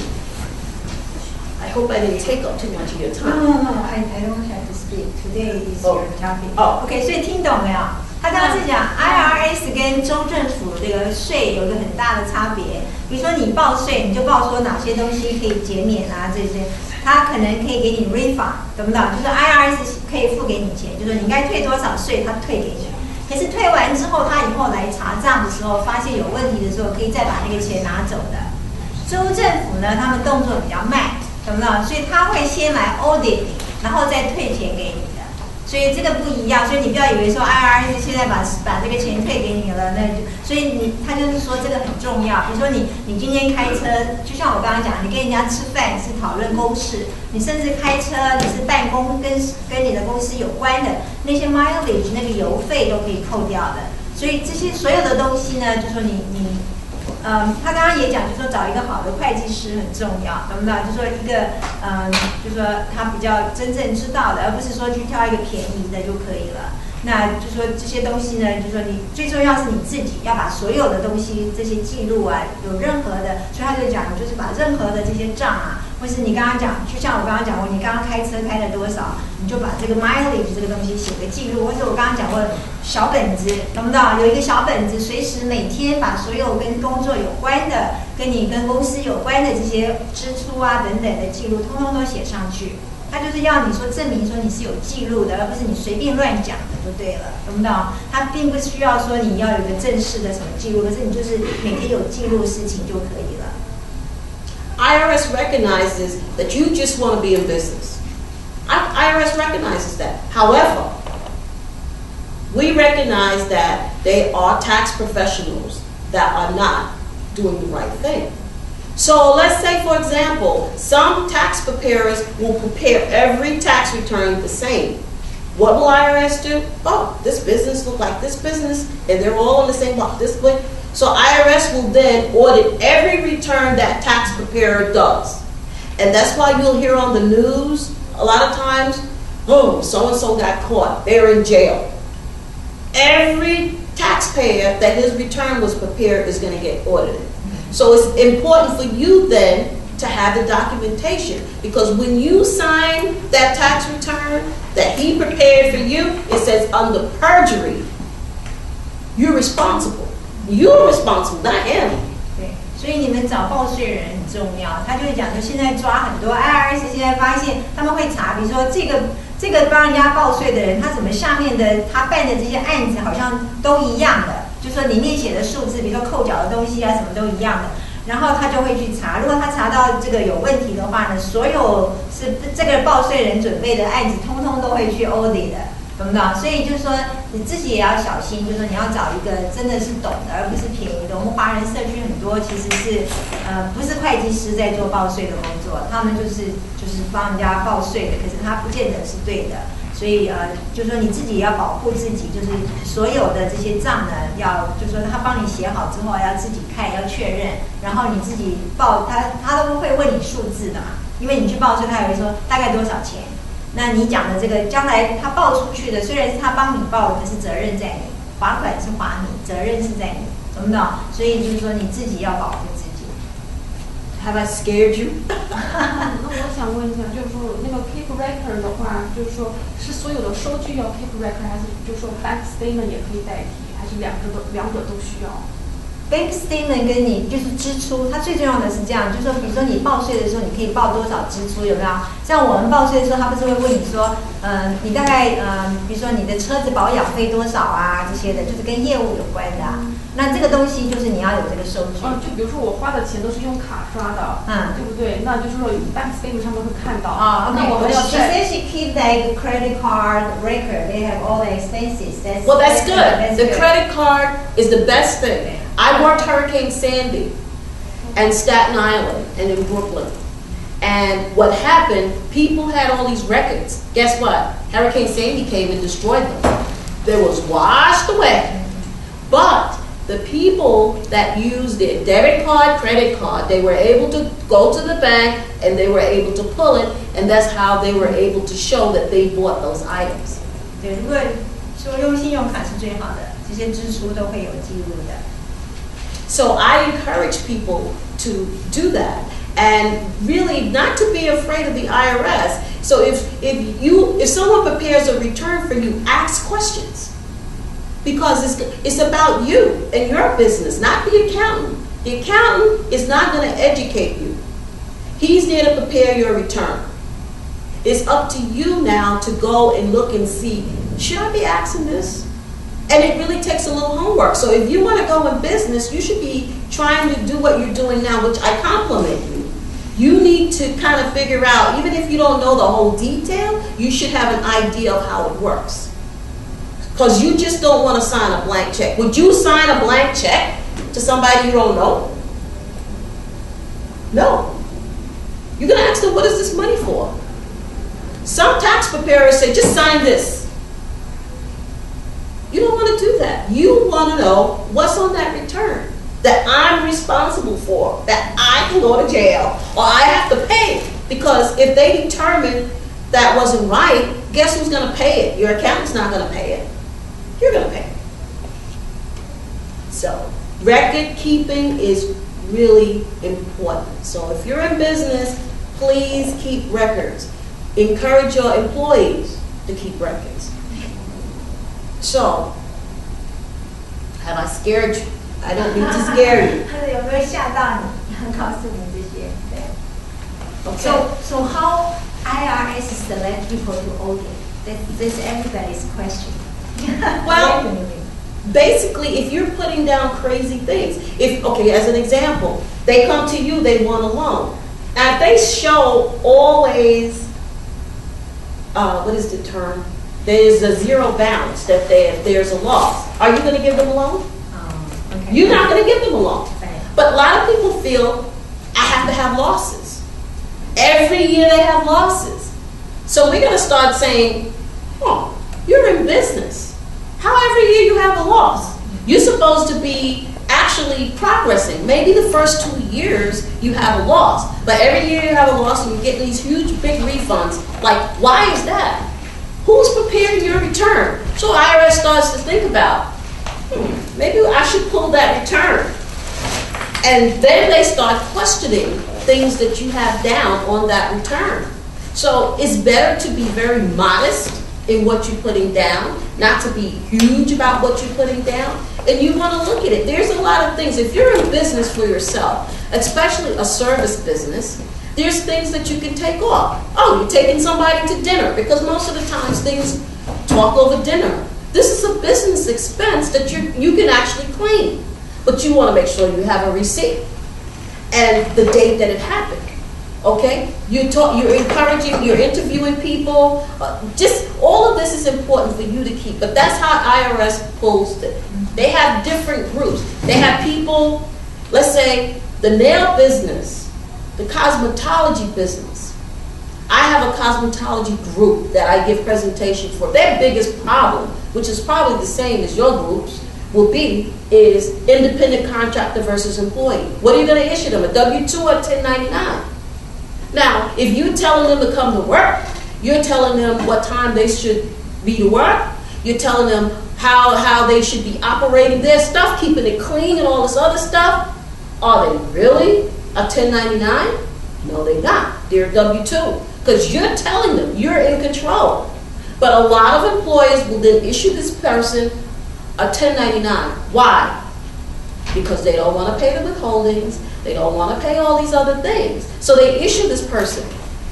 I hope I didn't take up too much of your time. No, I don't have to speak. Today is your topic. OK, 所以听懂没有？他刚刚是讲 IRS 跟州政府这个税有一个很大的差别。比如说你报税，你就报说哪些东西可以减免啊，这些，他可能可以给你 refund， 懂不懂？就是 IRS 可以付给你钱，就是你该退多少税，他退给你。可是退完之后，他以后来查账的时候，发现有问题的时候，可以再把那个钱拿走的。州政府呢，他们动作比较慢，懂不懂？所以他会先来 audit 你，然后再退钱给你的。所以这个不一样，所以你不要以为说 IRS 现在把这个钱退给你了，那就所以他就是说这个很重要。比如说你今天开车，就像我刚刚讲，你跟人家吃饭是讨论公事，你甚至开车你是办公跟你的公司有关的那些 mileage 那个油费都可以扣掉的。所以这些所有的东西呢，就说他刚刚也讲，就说找一个好的会计师很重要，懂不懂？就说一个就说他比较真正知道的，而不是说去挑一个便宜的就可以了。那就说这些东西呢，就说你最重要是你自己要把所有的东西这些记录啊，有任何的，所以他就讲，就是把任何的这些账啊，或是你刚刚讲，就像我刚刚讲过，你刚刚开车开了多少，你就把这个 mileage 这个东西写个记录，或者我刚刚讲过小本子，懂不懂？有一个小本子，随时每天把所有跟工作有关的、跟公司有关的这些支出啊等等的记录，通通都写上去。他就是要你说证明说你是有记录的，而不是你随便乱讲的就对了，懂不懂？他并不需要说你要有一个正式的什么记录，可是你就是每天有记录事情就可以了。IRS recognizes that you just want to be in business. IRS recognizes that. However, we recognize that they are tax professionals that are not doing the right thing. So let's say, for example, some tax preparers will prepare every tax return the same. What will IRS do? Oh, this business looks like this business, and they're all in the same box this way. So IRS will then audit every return that tax preparer does. And that's why you'll hear on the news a lot of times, oh, so-and-so got caught, they're in jail. Every taxpayer that his return was prepared is going to get audited. So it's important for you then to have the documentation, because when you sign that tax return that he prepared for you, it says under perjury, you're responsible. You're responsible, not him. 对，所以你们找报税人很重要。他就会讲说，现在抓很多 IRS， 现在发现他们会查，比如说这个帮人家报税的人，他怎么下面的他办的这些案子好像都一样的。就说里面写的数字，比如说扣缴的东西啊，什么都一样的，然后他就会去查。如果他查到这个有问题的话呢，所有是这个报税人准备的案子，通通都会去 audit 的，懂不懂？所以就是说你自己也要小心，就是说你要找一个真的是懂的，而不是便宜的。我们华人社区很多其实是不是会计师在做报税的工作，他们就是帮人家报税的，可是他不见得是对的。所以就是说你自己也要保护自己，就是所有的这些账呢，就是说他帮你写好之后，要自己看，要确认，然后你自己报，他都会问你数字的嘛，因为你去报税，他也会说大概多少钱。那你讲的这个将来他报出去的，虽然是他帮你报的，可是责任在你，罚款是罚你，责任是在你，懂不懂？所以就是说你自己要保护自己。Have I scared you? 那我想问一下，就是说那个 keep record 的话，就是说是所有的收据要 keep record， 还是就是说 bank statement 也可以代替，还是两者都需要？ bank statement 跟你就是支出，它最重要的是这样，就是说，比如说你报税的时候，你可以报多少支出，有没有？像我们报税的时候，他不是会问你说，你大概比如说你的车子保养费多少啊，这些的，就是跟业务有关的、那这个东西就是你要有这个收据。就比如说我花的钱都是用卡刷的，对不对？那就是说 bank statement 上面会看到。那我们要 She says she keep like credit card record. They have all the expenses. Well, that's good. The credit card is the best thing. I worked Hurricane Sandy and Staten Island and in Brooklyn. And what happened, people had all these records. Guess what? Hurricane Sandy came and destroyed them. They was washed away. But the people that used their debit card, credit card, they were able to go to the bank and they were able to pull it, and that's how they were able to show that they bought those items. 对，如果说用信用卡是最好的，这些支出都会有记录的。So I encourage people to do that, and really not to be afraid of the IRS. So if someone prepares a return for you, ask questions, because it's about you and your business, not the accountant. The accountant is not going to educate you. He's there to prepare your return. It's up to you now to go and look and see, should I be asking this? And it really takes a little homework. So if you want to go in business, you should be trying to do what you're doing now, which I compliment you. You need to kind of figure out, even if you don't know the whole detail, you should have an idea of how it works. Because you just don't want to sign a blank check. Would you sign a blank check to somebody you don't know? No. You're going to ask them, what is this money for? Some tax preparers say, just sign this. You don't want to do that. You want to know what's on that return that I'm responsible for, that I can go to jail or I have to pay. Because if they determine that wasn't right, guess who's going to pay it? Your accountant's not going to pay it. You're going to pay it. So record keeping is really important. So if you're in business, please keep records. Encourage your employees to keep records. So, have I scared you? I don't mean to scare you. 有没有吓到你？告诉你这些，对。Okay. So how IRS select people to audit? That's everybody's question. Well, basically, if you're putting down crazy things, as an example, they come to you, they want a loan. Now, if they show always, what is the term? There's a zero balance, that there's a loss. Are you going to give them a loan? Okay. You're not going to give them a loan. Right. But a lot of people feel, I have to have losses. Every year they have losses. So we're going to start saying, you're in business. How every year you have a loss? You're supposed to be actually progressing. Maybe the first 2 years you have a loss, but every year you have a loss and you get these huge, big refunds. Like, why is that? Who's preparing your return? So IRS starts to think about, maybe I should pull that return. And then they start questioning things that you have down on that return. So it's better to be very modest in what you're putting down, not to be huge about what you're putting down. And you want to look at it. There's a lot of things. If you're in business for yourself, especially a service business, there's things that you can take off. Oh, you're taking somebody to dinner, because most of the times things talk over dinner. This is a business expense that you can actually claim, but you want to make sure you have a receipt and the date that it happened. Okay? You're encouraging, you're interviewing people. Just all of this is important for you to keep, but that's how IRS pulls it. They have different groups. They have people, let's say, the nail business, the cosmetology business. I have a cosmetology group that I give presentations for. Their biggest problem, which is probably the same as your groups, is independent contractor versus employee. What are you going to issue them, a W-2 or 1099? Now, if you're telling them to come to work, you're telling them what time they should be to work, you're telling them how they should be operating their stuff, keeping it clean and all this other stuff, are they really a 1099? No, they're not. They're a W-2. Because you're telling them, you're in control. But a lot of employers will then issue this person a 1099. Why? because they don't want to pay the withholdings, they don't want to pay all these other things. So they issue this person.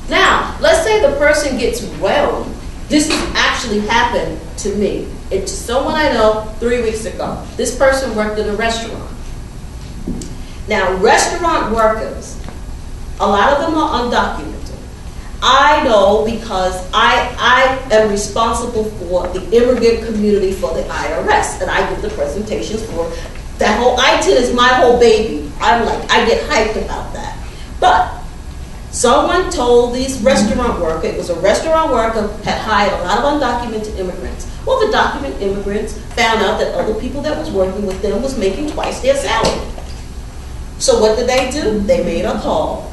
Now, let's say the person gets well. This has actually happened to me. It's someone I know 3 weeks ago. This person worked in a restaurant. Now, restaurant workers, a lot of them are undocumented. I know because I am responsible for the immigrant community for the IRS, and I give the presentations for that whole ITIN is my whole baby. I get hyped about that. But someone told these restaurant worker, it was a restaurant worker, had hired a lot of undocumented immigrants. Well, the documented immigrants found out that other people that was working with them was making twice their salary. So what did they do? They made a call.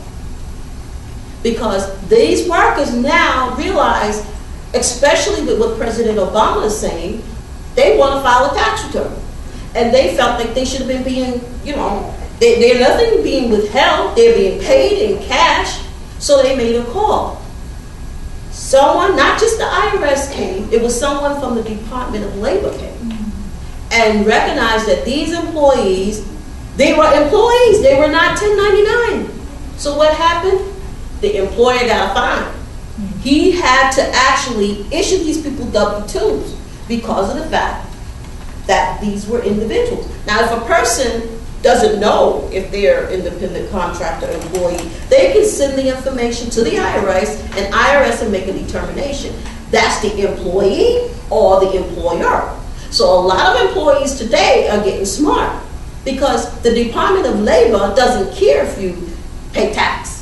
Because these workers now realize, especially with what President Obama is saying, they want to file a tax return. And they felt like they should have been being, they're nothing being withheld, they're being paid in cash, so they made a call. Someone, not just the IRS came, it was someone from the Department of Labor came and recognized that these employees, they were employees, they were not 1099. So what happened? The employer got a fine. He had to actually issue these people W-2s because of the fact that these were individuals. Now, if a person doesn't know if they're independent contractor or employee, they can send the information to the IRS, and IRS will make a determination. That's the employee or the employer. So a lot of employees today are getting smart because the Department of Labor doesn't care if you pay tax.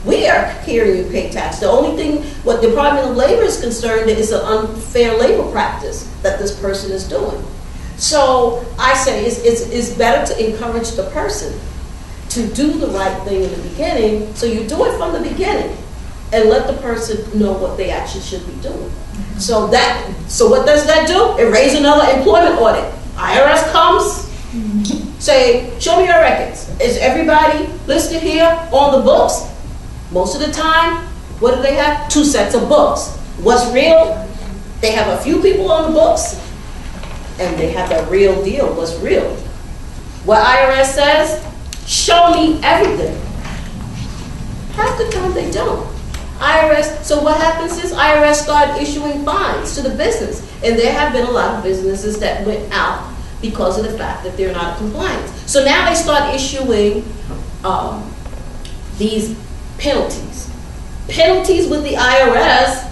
We are caring you pay tax. The only thing what the Department of Labor is concerned is an unfair labor practice that this person is doing. So I say it's better to encourage the person to do the right thing in the beginning. So you do it from the beginning and let the person know what they actually should be doing. So what does that do? It raises another employment audit. IRS comes, say, show me your records. Is everybody listed here on the books? Most of the time, what do they have? 2 sets of books. What's real? They have a few people on the books, and they have the real deal. What's real? What IRS says, show me everything. Half the time they don't. IRS, so what happens is IRS started issuing fines to the business, and there have been a lot of businesses that went out because of the fact that they're not compliant. So now they start issuing these penalties. Penalties with the IRS,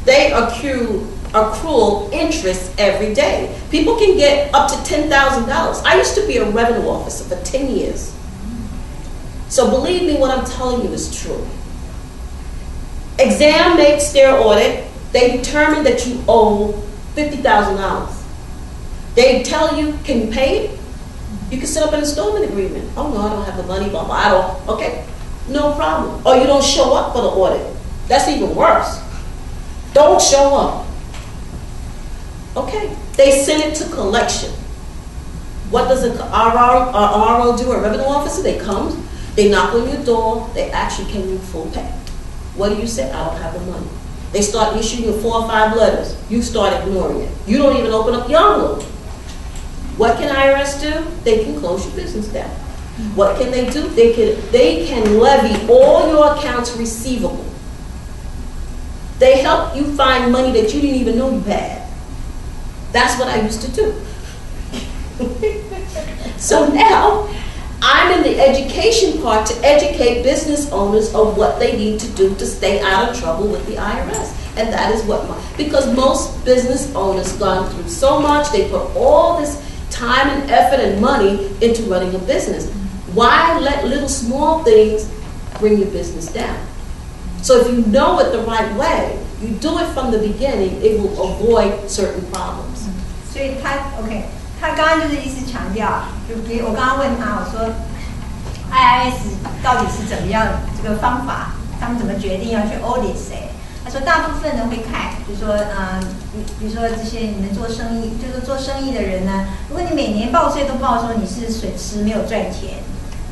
they accrue interest every day. People can get up to $10,000. I used to be a revenue officer for 10 years. So believe me, what I'm telling you is true. Exam makes their audit. They determine that you owe $50,000. They tell you, can you pay it? You can set up an installment agreement. Oh no, I don't have the money, blah, blah, I don't. Okay, no problem. Or you don't show up for the audit. That's even worse. Don't show up. Okay, they send it to collection. What does an RO do, a revenue officer? They come, they knock on your door, they actually can you full pay. What do you say? I don't have the money. They start issuing you 4 or 5 letters. You start ignoring it. You don't even open up your envelope. What can IRS do? They can close your business down. What can they do? They can levy all your accounts receivable. They help you find money that you didn't even know you had. That's what I used to do. So now, I'm in the education part to educate business owners of what they need to do to stay out of trouble with the IRS. And that is because most business owners gone through so much, they put all this time and effort and money into running a business. Why let little small things bring your business down? So if you know it the right way, you do it from the beginning, it will avoid certain problems. 所以他刚刚就是一直强调，就比如我刚刚问他，我说 IRS 到底是怎么样这个方法，他们怎么决定要去 audit 谁？他说大部分人会看，比如说比如说这些你们做生意，就是做生意的人呢，如果你每年报税都报说你是水池没有赚钱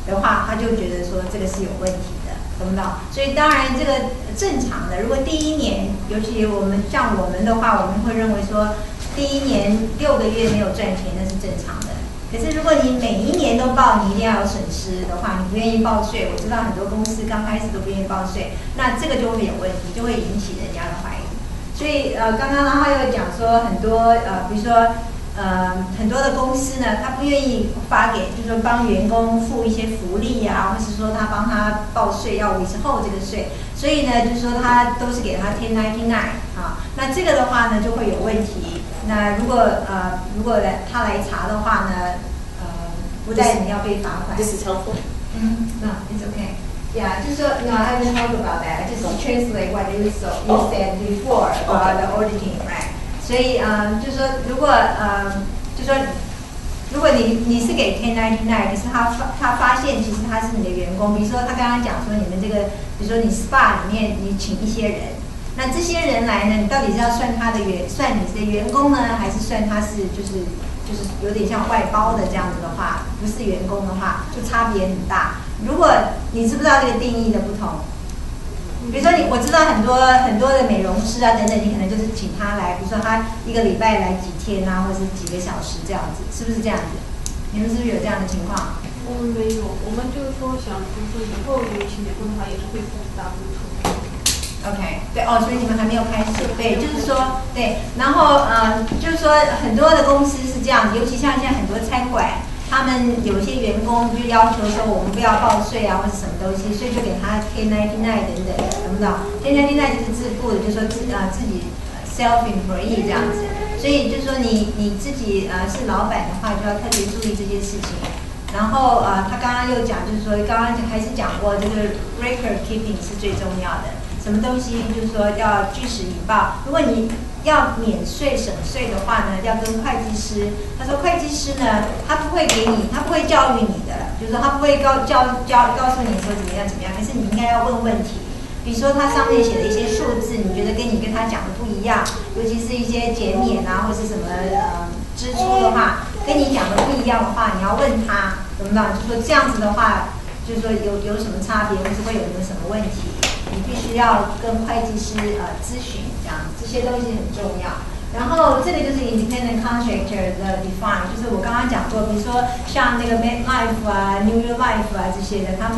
的话，他就觉得说这个是有问题的，懂不懂？所以当然这个正常的，如果第一年，尤其像我们的话，我们会认为说第一年6个月没有赚钱那是正常的。可是如果你每一年都报，你一定要有损失的话，你不愿意报税，我知道很多公司刚开始都不愿意报税，那这个就会有问题，就会引起人家的怀疑。所以刚刚他又讲说很多比如说很多的公司呢，他不愿意发给，就是说帮员工付一些福利啊，或是说他帮他报税要维持后这个税，所以呢，就是说他都是给他1099啊。那这个的话呢，就会有问题。那如果他来查的话呢，不但你要被罚款。This is helpful. No, it's okay. Yeah, 就是说 no, I haven't talked about that. I just translate what you said before about the auditing, right? 所以就是说，如果你是给1099，可是他发现其实他是你的员工，比如说他刚刚讲说你们这个，比如说你 SPA 里面你请一些人，那这些人来呢，你到底是要算算你的员工呢，还是算他是就是有点像外包的这样子的话，不是员工的话，就差别很大。如果你知不知道这个定义的不同？比如说我知道很多的美容师啊等等，你可能就是请他来，比如说他一个礼拜来几天啊，或者是几个小时这样子，是不是这样子？你们是不是有这样的情况？我们没有，我们就是说想，就是说以后有请员工的话，也是会付大部分。OK， 对所以你们还没有开始，对，就是说对，然后就是说很多的公司是这样子，尤其像现在很多餐馆。他们有些员工就要求说我们不要报税啊，或是什么东西，所以就给他1099等等，懂不懂？1099就是自雇的，就是说自己self-employee 这样子。所以就是说你自己是老板的话，就要特别注意这些事情。然后他刚刚又讲，就是说刚刚还是讲过，这个 record keeping 是最重要的。什么东西就是说要据实以报。如果你要免税省税的话呢，要跟会计师。他说会计师呢，他不会给你，他不会教育你的，就是说他不会告诉你说怎么样，可是你应该要问问题。比如说他上面写的一些数字，你觉得跟他讲的不一样，尤其是一些减免啊，或是什么支出的话，跟你讲的不一样的话，你要问他，懂不懂？就说这样子的话，就是说有什么差别，或是会有什么问题。你必须要跟会计师咨询，这样这些东西很重要。然后这个就是 independent contractor 的 define， 就是我刚刚讲过，比如说像那个 MetLife 啊、New York Life 啊这些的，他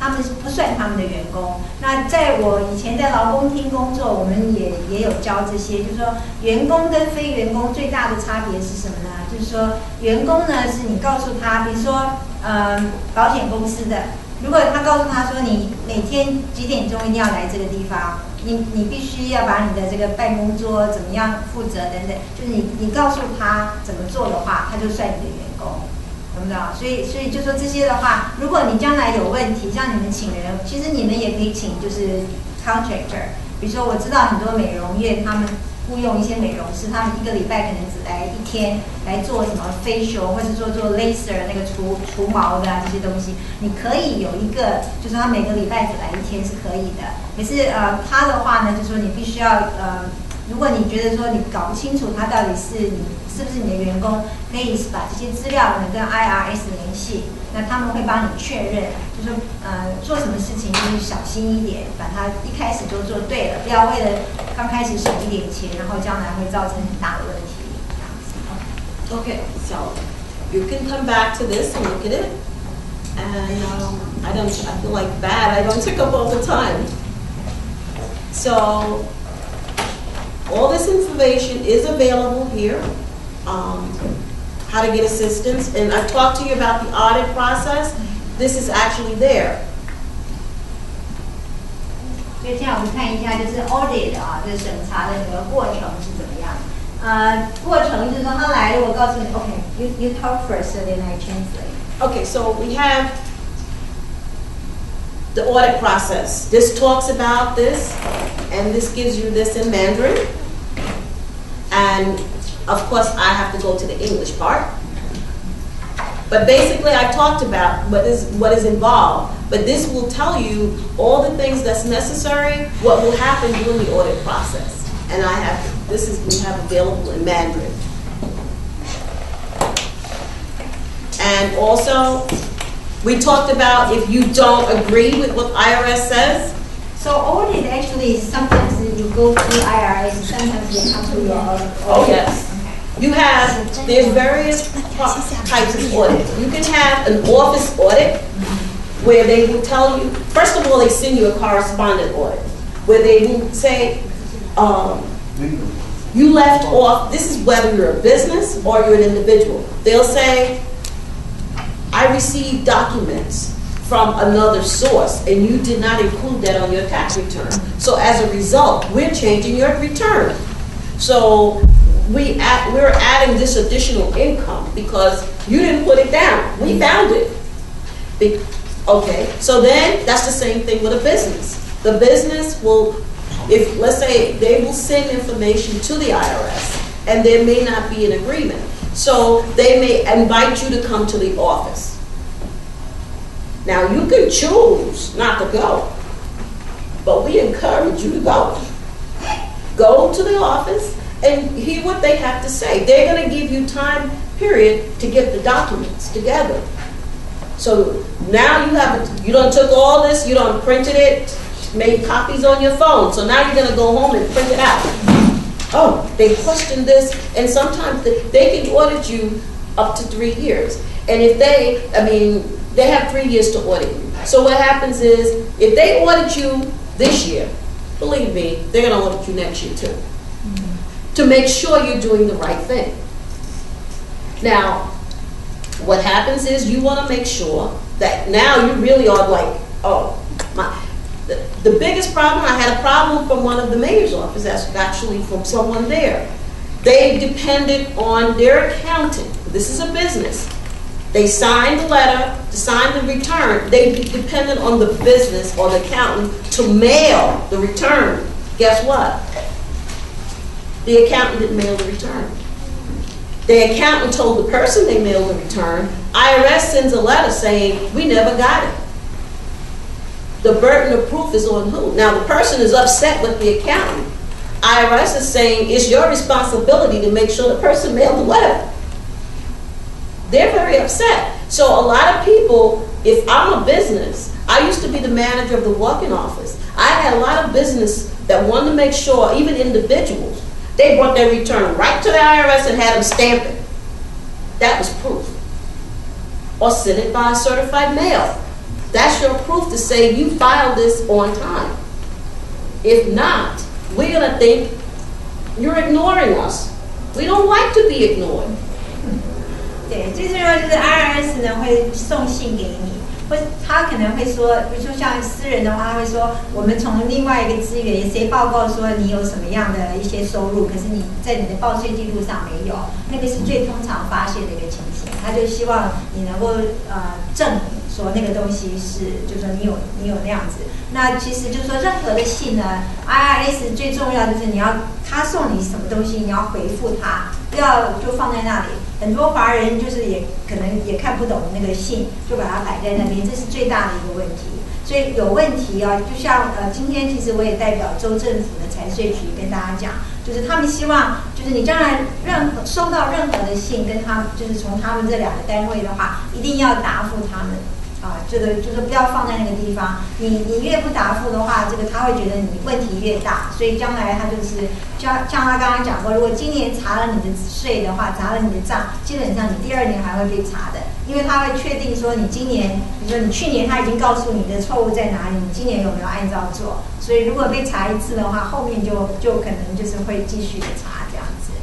们不算他们的员工。那在我以前在劳工厅工作，我们也有教这些，就是说员工跟非员工最大的差别是什么呢？就是说员工呢是你告诉他，比如说保险公司的。如果他告诉他说你每天几点钟一定要来这个地方，你必须要把你的这个办公桌怎么样负责等等，就是你告诉他怎么做的话，他就算你的员工，懂不懂？所以就说这些的话，如果你将来有问题，像你们请人，其实你们也可以请就是 contractor， 比如说我知道很多美容院他们雇佣一些美容师，他们一个礼拜可能只来一天来做什么 facial， 或是做 laser 那个除毛的这些东西，你可以有一个，就是他每个礼拜只来一天是可以的。可是他的话呢，就是说你必须要如果你觉得说你搞不清楚他到底是不是你的员工，可以把这些资料呢跟 IRS 联系，那他们会帮你确认，就是说做什么事情就是小心一点，把它一开始就做对了，不要为了刚开始省一点钱，然后将来会造成很大的问题。Okay, so you can come back to this and look at it, and I feel like bad. I don't take up all the time. So all this information is available here. How to get assistance, and I've talked to you about the audit process. This is actually there. 所以现在我们看一下，就是 audit 这审查的整个过程是怎么样。过程就是说他来了，我告诉你 ，OK, you talk first, so then I translate. Okay, so we have the audit process. This talks about this, and this gives you this in Mandarin. And of course, I have to go to the English part. But basically, I talked about what is involved. But this will tell you all the things that's necessary, what will happen during the audit process. And we have available in Mandarin. And also, we talked about if you don't agree with what IRS says. So audit actually sometimes you go through IRS, sometimes you come to your own. Oh yes. Okay. there's various types of audits. You can have an office audit where they will tell you, first of all, they send you a correspondent audit where they will say, you left off, this is whether you're a business or you're an individual. They'll say, I received documents from another source and you did not include that on your tax return. So as a result, we're changing your return. So we're adding this additional income because you didn't put it down. We found it. Okay, so then that's the same thing with a business. The business will, if let's say they will send information to the IRS and there may not be an agreement. So they may invite you to come to the office. Now you can choose not to go, but we encourage you to go. Go to the office and hear what they have to say. They're going to give you time period to get the documents together. So now you done took all this, you done printed it, made copies on your phone. So now you're going to go home and print it out. Oh, they questioned this, and sometimes they can audit you up to 3 years. And if they have 3 years to audit you. So what happens is, if they audit you this year, believe me, they're going to audit you next year too. To make sure you're doing the right thing. Now, what happens is you want to make sure that now you really are like, oh, the biggest problem, I had a problem from one of the mayor's office, that's actually from someone there. They depended on their accountant. This is a business. They signed the letter, to sign the return. They depended on the business or the accountant to mail the return. Guess what? The accountant didn't mail the return. The accountant told the person they mailed the return. IRS sends a letter saying, we never got it. The burden of proof is on who? Now the person is upset with the accountant. IRS is saying it's your responsibility to make sure the person mailed the letter. They're very upset. So a lot of people, if I'm a business, I used to be the manager of the walk-in office. I had a lot of business that wanted to make sure, even individuals, they brought their return right to the IRS and had them stamp it. That was proof. Or send it by certified mail. That's your proof to say you filed this on time. If not, we're going to think you're ignoring us. We don't like to be ignored. 对，最重要就是 IRS 呢会送信给你，或他可能会说，比如说像私人的话，他会说我们从另外一个资源谁报告说你有什么样的一些收入，可是你在你的报税记录上没有，那个是最通常发现的一个情形。他就希望你能够证明说那个东西是，就是说你有那样子。那其实就是说任何的信呢 ，IRS 最重要就是他送你什么东西，你要回复他，不要就放在那里。很多华人就是也可能也看不懂那个信，就把它摆在那边，这是最大的一个问题。所以有问题啊，就像今天其实我也代表州政府的财税局跟大家讲，就是他们希望，就是你将来收到任何的信，跟他就是从他们这两个单位的话，一定要答复他们。这个就是不要放在那个地方，你越不答复的话，这个他会觉得你问题越大，所以将来他就是像他刚刚讲过，如果今年查了你的税的话，查了你的账，基本上你第二年还会被查的，因为他会确定说你今年，比如说你去年他已经告诉你的错误在哪里，你今年有没有按照做，所以如果被查一次的话，后面就可能就是会继续的查这样子。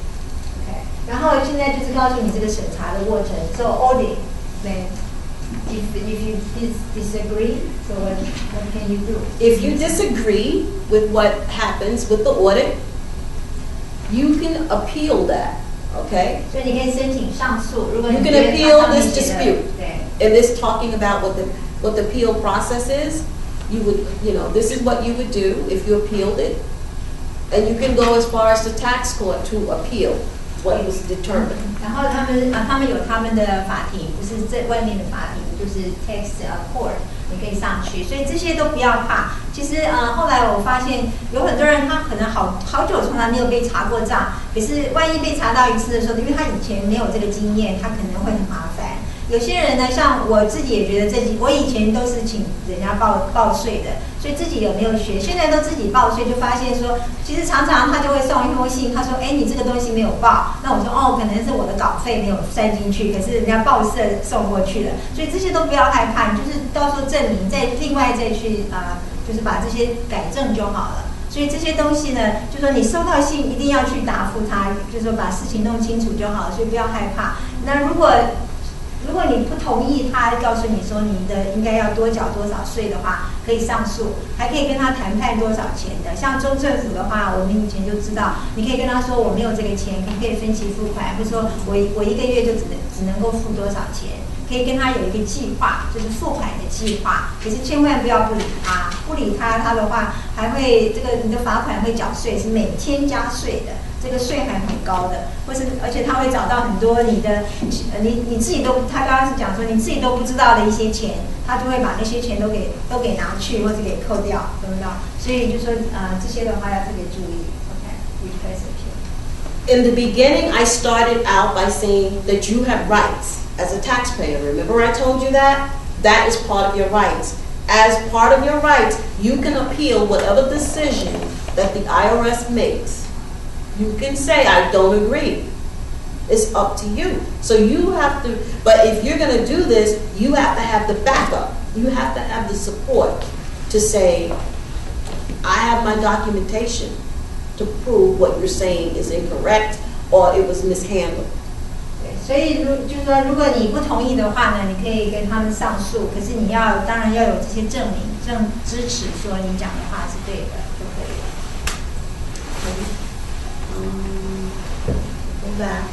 OK， 然后现在就是告诉你这个审查的过程 ，so audit， 对。If you disagree, so what can you do? If you disagree with what happens with the audit, you can appeal that. Okay? So you can 申请上诉。如果 you can appeal this dispute. And this talking about what the appeal process is. You would, this is what you would do if you appealed it, and you can go as far as the tax court to appeal what was determined. 然后他们有他们的法庭，不是在外面的法庭，就是 tax court， 你可以上去，所以这些都不要怕。其实后来我发现有很多人他可能好久从来没有被查过账，可是万一被查到一次的时候，因为他以前没有这个经验，他可能会很麻烦。有些人呢，像我自己也觉得我以前都是请人家报税的，所以自己有没有学？现在都自己报税，就发现说，其实常常他就会送一封信，他说：“哎，你这个东西没有报。”那我说：“哦，可能是我的稿费没有塞进去，可是人家报社送过去了。”所以这些都不要害怕，你就是到时候证明，再另外再去就是把这些改正就好了。所以这些东西呢，就说你收到信一定要去答复他，就是说把事情弄清楚就好了，所以不要害怕。那如果你不同意他告诉你说你的应该要多缴多少税的话，可以上诉，还可以跟他谈判多少钱的。像中政府的话，我们以前就知道，你可以跟他说我没有这个钱，你可以分期付款，或者说我一个月就只能够付多少钱，可以跟他有一个计划，就是付款的计划。可是千万不要不理他，不理他的话还会你的罚款会缴税，是每天加税的。这个税还很高的，而且他会找到很多你自己都，他刚刚是讲说你自己都不知道的一些钱，他就会把那些钱都给拿去或者给扣掉，懂不懂？所以就说这些的话要特别注意。Okay, In the beginning, I started out by saying that you have rights as a taxpayer. Remember I told you that? That is part of your rights. As part of your rights, you can appeal whatever decision that the IRS makes. You can say, I don't agree. It's up to you. So you have to, but if you're going to do this, you have to have the backup. You have to have the support to say, I have my documentation to prove what you're saying is incorrect or it was mishandled. 所以就是说，如果你不同意的话呢，你可以跟他们上诉。可是你当然要有这些证明，支持说你讲的话是对的，就可以了。Back.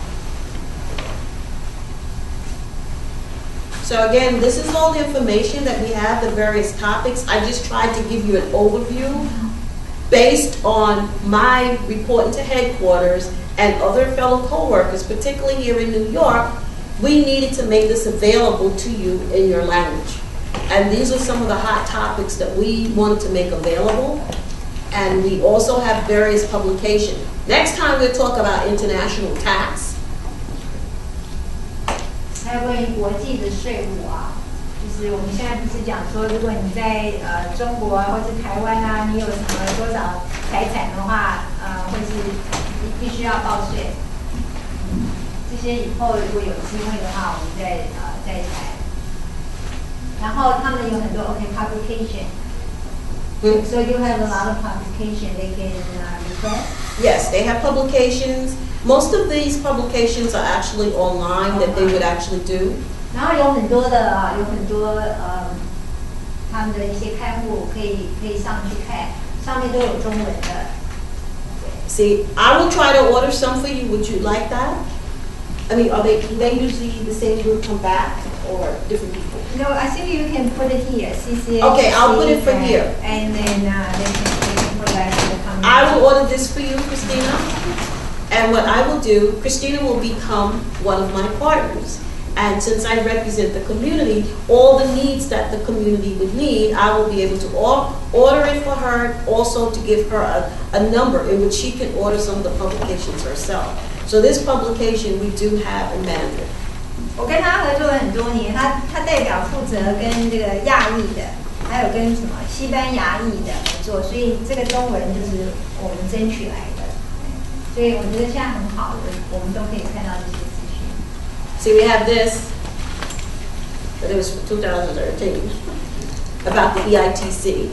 So again, this is all the information that we have, the various topics. I just tried to give you an overview based on my reporting to headquarters and other fellow co-workers, particularly here in New York. We needed to make this available to you in your language. And these are some of the hot topics that we wanted to make available. And we also have various publications. Next time we'll talk about international tax. 还有关于国际的税务就是我们现在不是讲说，如果你在中国或者台湾你有什么多少财产的话，或是你必须要报税。这些以后如果有机会的话，我们再谈。然后他们有很多 publication。So you have a lot of publication they can request? Yes, they have publications. Most of these publications are actually online that they would actually do. 然后有很多他们的一些开户可以上去看，上面都有中文的。See, I will try to order some for you. Would you like that? I mean, do they usually the same group come back or different people? No, I think you can put it here. CCHC. Okay, I'll put it for here. And then they can put that in the comments. I will order this for you, Christina. And what I will do, Christina will become one of my partners. And since I represent the community, all the needs that the community would need, I will be able to order it for her, also to give her a number in which she can order some of the publications herself. So this publication we do have in Mandarin. 我跟他合作了很多年，他代表负责跟这个亚裔的，还有跟什么西班牙裔的合作，所以这个中文就是我们争取来的。所以我觉得现在很好，我们都可以看到这些资讯。See, we have this, but it was from 2013, about the EITC.